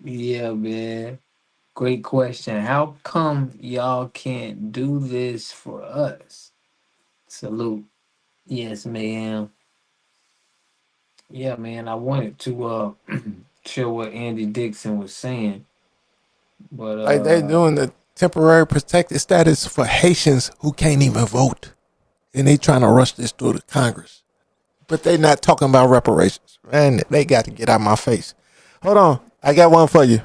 Yeah, man. Great question. How come y'all can't do this for us? Salute. Yes, ma'am. Yeah, man. I wanted to show what Andy Dixon was saying, but Like they doing the temporary protected status for Haitians who can't even vote, and they trying to rush this through the Congress. But they not talking about reparations. Man, they got to get out my face. Hold on, I got one for you.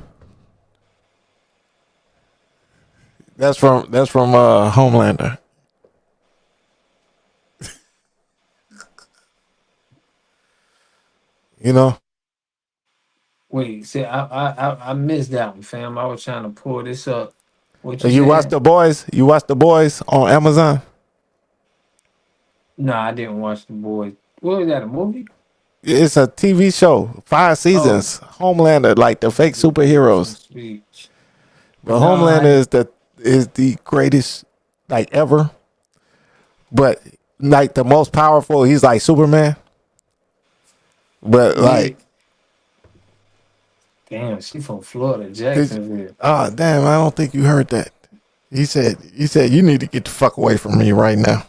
That's from Homelander. You know, wait. See, I missed that one, fam. I was trying to pull this up. What you you watch said? The Boys. You watch The Boys on Amazon. No, I didn't watch The Boys. What was that? A movie? It's a TV show, 5 Oh, seasons. Homelander, like the fake some superheroes. speech. But But no, Homelander is the greatest like ever. But like the most powerful, he's like Superman. But yeah. like, Damn, she from Florida, Jacksonville. oh damn, I don't think you heard that. He said you need to get the fuck away from me right now.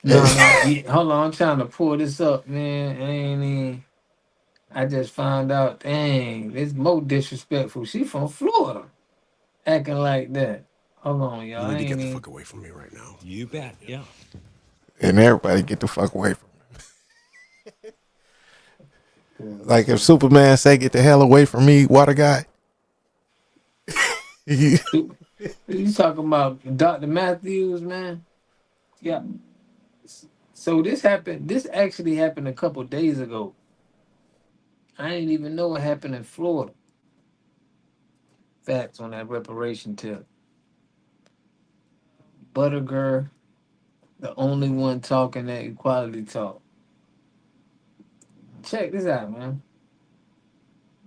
No, no. Yeah, hold on, I'm trying to pull this up, man. I just found out. Dang, it's more disrespectful. She from Florida, acting like that. Hold on, y'all. You need I to get ain't the even. fuck away from me right now. You bet. Yeah. And everybody get the fuck away from me. Like if Superman say get the hell away from me, water guy. You talking about Dr. Matthews, man? Yeah. So this happened. This actually happened a couple days ago. I didn't even know it happened in Florida. Facts on that reparation tip. Buttergirl, the only one talking that equality talk. Check this out, man.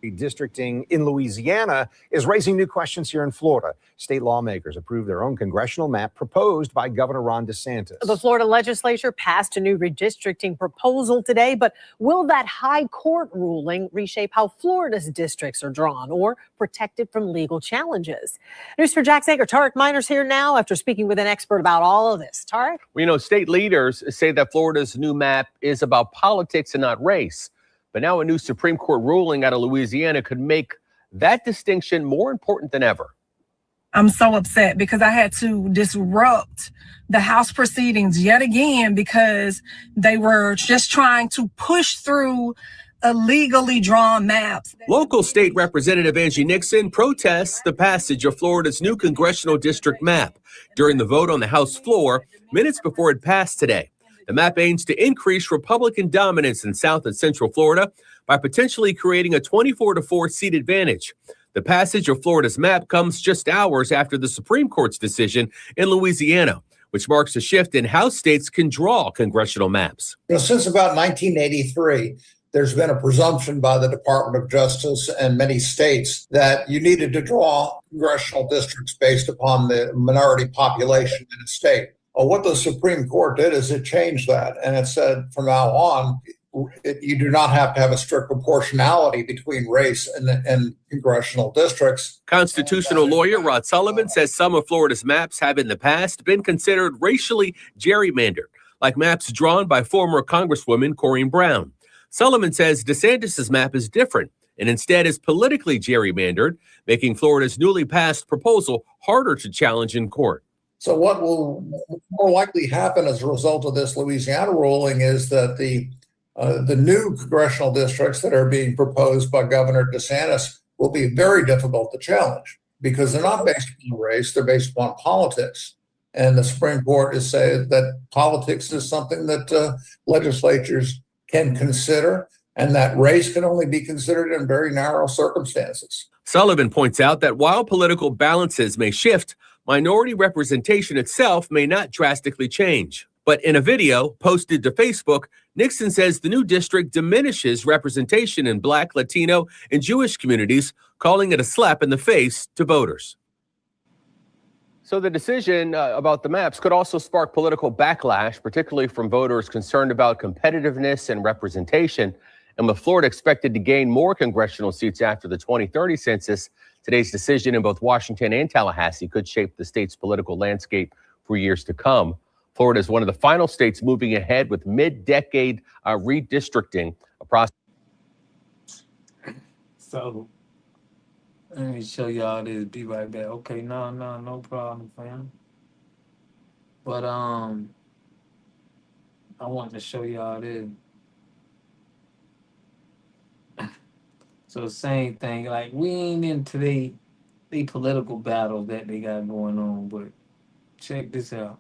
Redistricting in Louisiana is raising new questions here in Florida. State lawmakers approved their own congressional map proposed by Governor Ron DeSantis. The Florida legislature passed a new redistricting proposal today, but will that high court ruling reshape how Florida's districts are drawn or protected from legal challenges? News for Jack's anchor Tarek Miners here now after speaking with an expert about all of this. Tarek? Well, state leaders say that Florida's new map is about politics and not race. But now a new Supreme Court ruling out of Louisiana could make that distinction more important than ever. I'm so upset because I had to disrupt the House proceedings yet again because they were just trying to push through illegally drawn maps. Local state representative Angie Nixon protests the passage of Florida's new congressional district map during the vote on the House floor minutes before it passed today. The map aims to increase Republican dominance in South and Central Florida by potentially creating a 24-4 seat advantage. The passage of Florida's map comes just hours after the Supreme Court's decision in Louisiana, which marks a shift in how states can draw congressional maps. Since about 1983, there's been a presumption by the Department of Justice and many states that you needed to draw congressional districts based upon the minority population in a state. What the Supreme Court did is it changed that, and it said from now on, you do not have to have a strict proportionality between race and congressional districts. Constitutional lawyer Rod Sullivan says some of Florida's maps have in the past been considered racially gerrymandered, like maps drawn by former Congresswoman Corrine Brown. Sullivan says DeSantis' map is different and instead is politically gerrymandered, making Florida's newly passed proposal harder to challenge in court. So what will more likely happen as a result of this Louisiana ruling is that the new congressional districts that are being proposed by Governor DeSantis will be very difficult to challenge because they're not based on race, they're based upon politics. And the Supreme Court is saying that politics is something that legislatures can consider and that race can only be considered in very narrow circumstances. Sullivan points out that while political balances may shift, minority representation itself may not drastically change. But in a video posted to Facebook, Nixon says the new district diminishes representation in Black, Latino, and Jewish communities, calling it a slap in the face to voters. So the decision about the maps could also spark political backlash, particularly from voters concerned about competitiveness and representation. And with Florida expected to gain more congressional seats after the 2030 census, today's decision in both Washington and Tallahassee could shape the state's political landscape for years to come. Florida is one of the final states moving ahead with mid-decade redistricting, a process. So let me show y'all this. Be right back. Okay, no problem, fam. But I want to show y'all this. So same thing. Like we ain't into they political battles that they got going on, but check this out.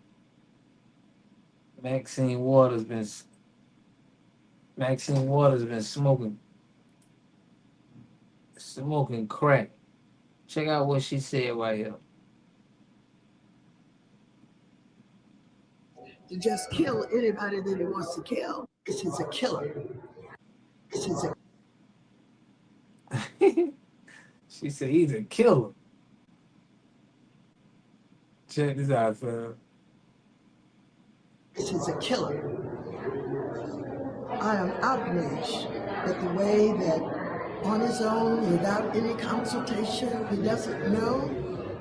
Maxine Waters been smoking crack. Check out what she said right here. To just kill anybody that he wants to kill. This is a killer. This is a She said he's a killer. Check this out, fam. This is a killer. I am outraged at the way that on his own, without any consultation, he doesn't know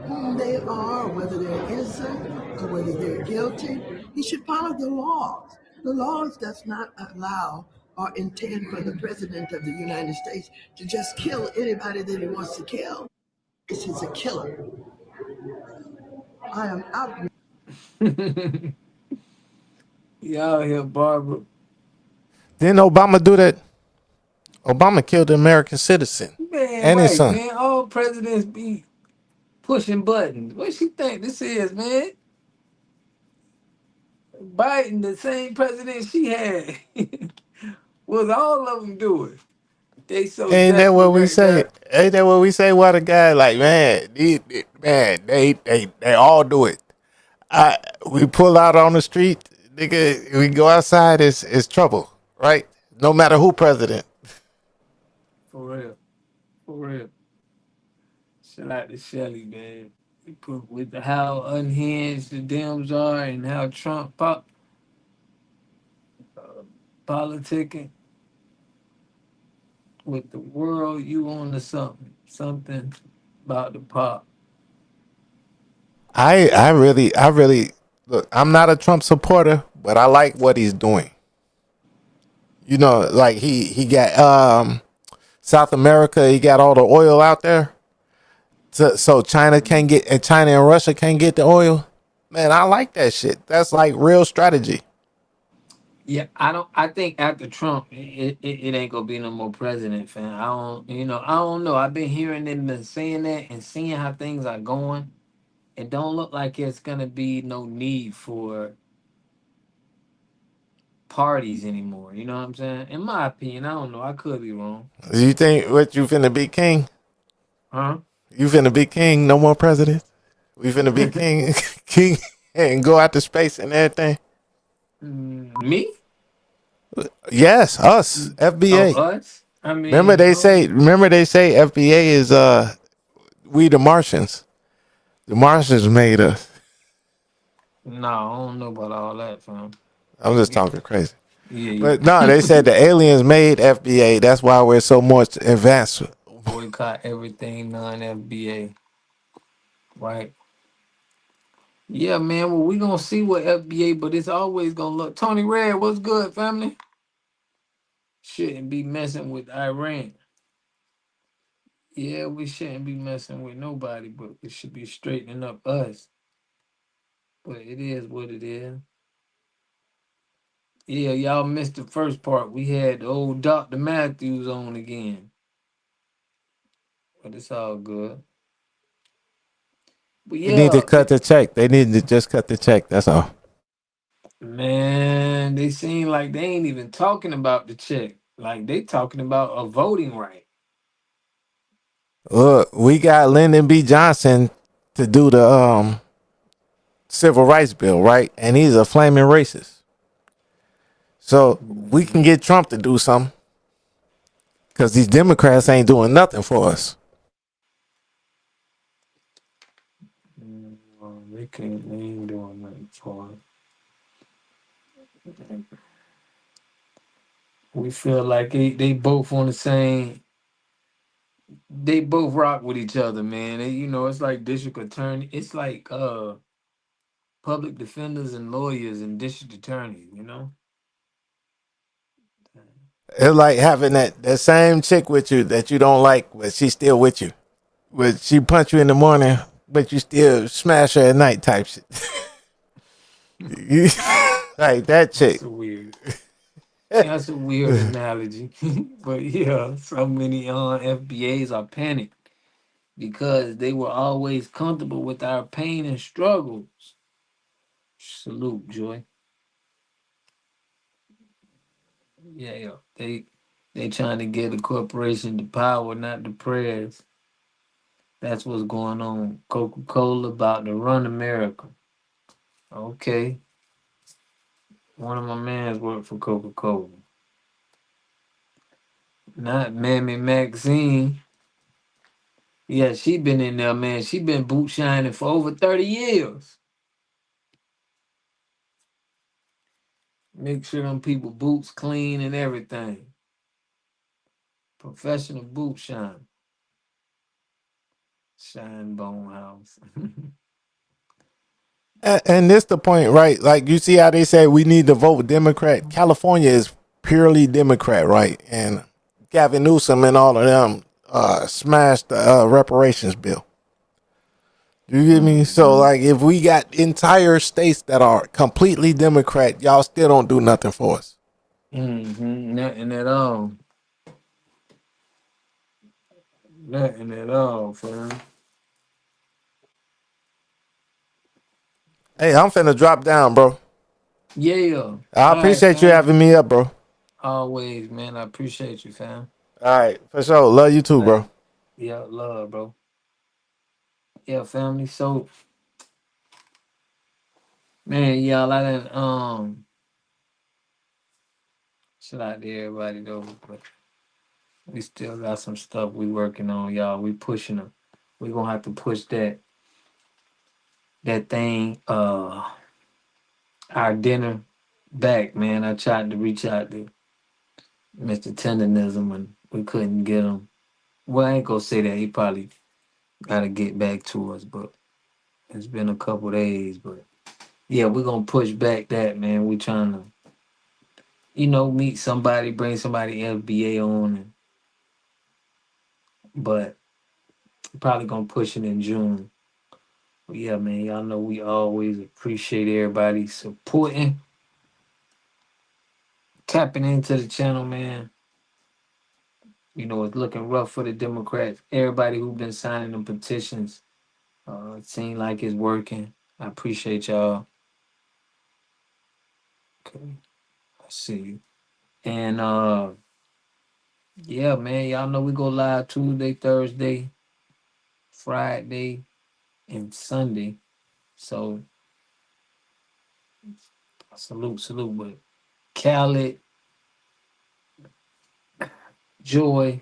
whom they are, whether they're innocent or whether they're guilty. He should follow the laws. The laws does not allow or intend for the President of the United States to just kill anybody that he wants to kill. This is a killer. I am outraged. Y'all here, Barbara. Didn't Obama do that? Obama killed an American citizen Man, and his right, son. man. All presidents be pushing buttons. What she think this is, man? Biden, the same president she had, was all of them do it. They so Ain't that what desperate we right say? now. Ain't that what we say? What a guy like, man, they all do it. We pull out on the street, nigga. We go outside, it's trouble, right? No matter who president. For real. Shout out to Shelly, man. With how unhinged the Dems are and how Trump politicking with the world, you on to something about the pop. I really look. I'm not a Trump supporter, but I like what he's doing. You know, like he got South America. He got all the oil out there, so China can't get, and China and Russia can't get the oil. Man, I like that shit. That's like real strategy. Yeah, I think after Trump, it ain't gonna be no more president, fam. I don't know. I've been hearing them been saying that and seeing how things are going. It don't look like it's gonna be no need for parties anymore. You know what I'm saying? In my opinion, I don't know. I could be wrong. You think what you finna be king? Huh? You finna be king? No more president. We finna be king, king, and go out to space and everything. Me? Yes, us, FBA. Oh, us? I mean, Remember they say FBA is we the Martians. The Martians made us. No, I don't know about all that, fam. I'm just talking crazy. Yeah. But no, they said the aliens made FBA. That's why we're so much advanced. Boycott everything non-FBA. Right. Yeah, man. Well, we gonna see what FBA, but it's always gonna look. Tony Red, what's good, family? Shouldn't be messing with Iran. Yeah, we shouldn't be messing with nobody, but we should be straightening up us. But it is what it is. Yeah, y'all missed the first part. We had the old Dr. Matthews on again. But it's all good. But They need to yeah, cut the check. They need to just cut the check. That's all. man, they seem like they ain't even talking about the check. Like they talking about a voting right. Look, we got Lyndon B. Johnson to do the civil rights bill, right? And he's a flaming racist. So we can get Trump to do something because these Democrats ain't doing nothing for us. They ain't doing nothing for it. We feel like they both on the same. They both rock with each other, man. It's like district attorney. It's like public defenders and lawyers and district attorneys. It's like having that same chick with you that you don't like, but she's still with you. But she punch you in the morning, but you still smash her at night type shit. Like that chick. That's a weird analogy, but yeah, so many FBAs are panicked because they were always comfortable with our pain and struggles. Salute, Joy. Yeah. They trying to get the corporation to power, not the prayers. That's what's going on. Coca-Cola about to run America. Okay. One of my mans worked for Coca-Cola. Not Mammy Maxine. Yeah, she been in there, man. She been boot shining for over 30 years. Make sure them people boots clean and everything. Professional boot shine. Shine Bone House. And this the point, right? Like you see how they say we need to vote Democrat. California is purely Democrat, right? And Gavin Newsom and all of them smashed the reparations bill. You get me? So like if we got entire states that are completely Democrat, y'all still don't do nothing for us. Nothing at all. Nothing at all, fam. Hey, I'm finna drop down, bro. Yeah. I All right, appreciate you fam. having me up, bro. Always, man. I appreciate you, fam. All right, for sure. Love you too, bro. Yeah, love, bro. Yeah, family. So, man, y'all, I done shout out to everybody though, but we still got some stuff we working on, y'all. We pushing them. We gonna have to push that thing, our dinner back, man. I tried to reach out to Mr. Tenderism and we couldn't get him. Well, I ain't gonna say that. He probably gotta get back to us, but it's been a couple days. But yeah, we're gonna push back that, man. We trying to, meet somebody, bring somebody FBA on, but probably gonna push it in June. But yeah, man, y'all know we always appreciate everybody supporting, tapping into the channel, man. It's looking rough for the Democrats. Everybody who been signing them petitions, it seems like it's working. I appreciate y'all. Okay, I see you. And yeah, man, y'all know we go live Tuesday, Thursday, Friday, and Sunday. So salute. But Khaled, Joy,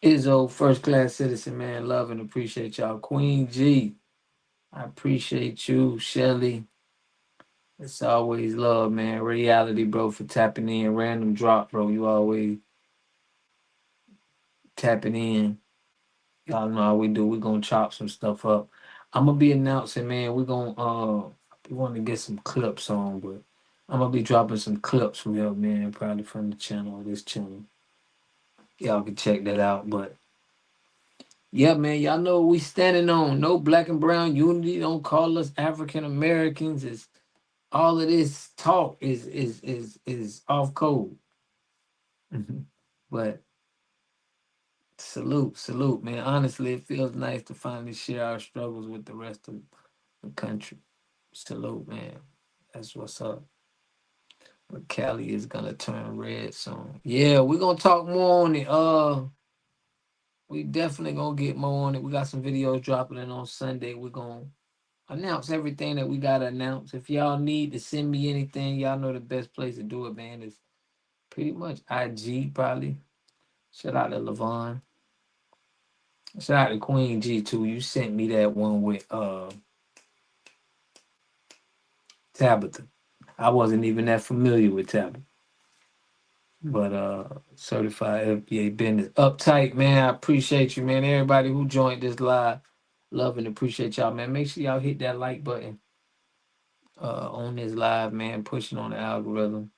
Izzo, first class citizen, man. Love and appreciate y'all. Queen G, I appreciate you. Shelly, it's always love, man. Reality, bro, for tapping in. Random drop, bro. You always tapping in. Y'all know how we do. We're gonna chop some stuff up. I'm gonna be announcing, man. We're gonna we want to get some clips on, but I'm gonna be dropping some clips from here, man, probably from the channel or this channel. Y'all can check that out. But yeah, man, y'all know what we standing on. No black and brown unity. Don't call us African Americans. It's all of this talk is off code. But salute, man. Honestly, it feels nice to finally share our struggles with the rest of the country. Salute, man. That's what's up. But Cali is gonna turn red soon. Yeah, we're gonna talk more on it. We definitely gonna get more on it. We got some videos dropping in on Sunday. announce everything that we gotta announce. If y'all need to send me anything, y'all know the best place to do it, man, is pretty much IG probably. Shout out to Levon. Shout out to Queen G2. You sent me that one with Tabitha. I wasn't even that familiar with Tabitha. But certified FBA business. Uptight, man. I appreciate you, man. Everybody who joined this live. Love and appreciate y'all, man. Make sure y'all hit that like button on this live, man. Pushing on the algorithm.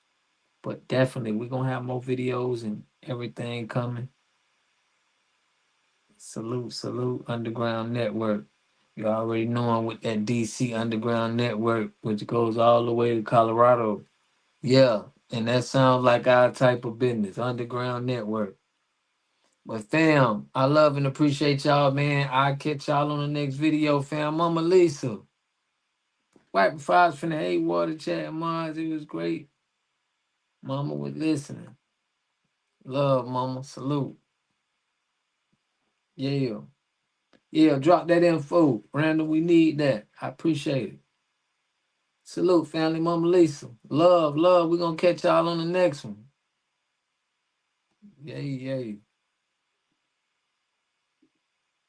But definitely we're gonna have more videos and everything coming. Salute, Underground Network. You already know I'm with that DC Underground Network, which goes all the way to Colorado. Yeah, and that sounds like our type of business, Underground Network. But fam, I love and appreciate y'all, man. I'll catch y'all on the next video, fam. Mama Lisa. Right before I was finna hate water chat, Mars, it was great. Mama was listening. Love, Mama. Salute. Yeah. Yeah, drop that info. Randall, we need that. I appreciate it. Salute, family. Mama Lisa. Love. We're gonna catch y'all on the next one. Yay.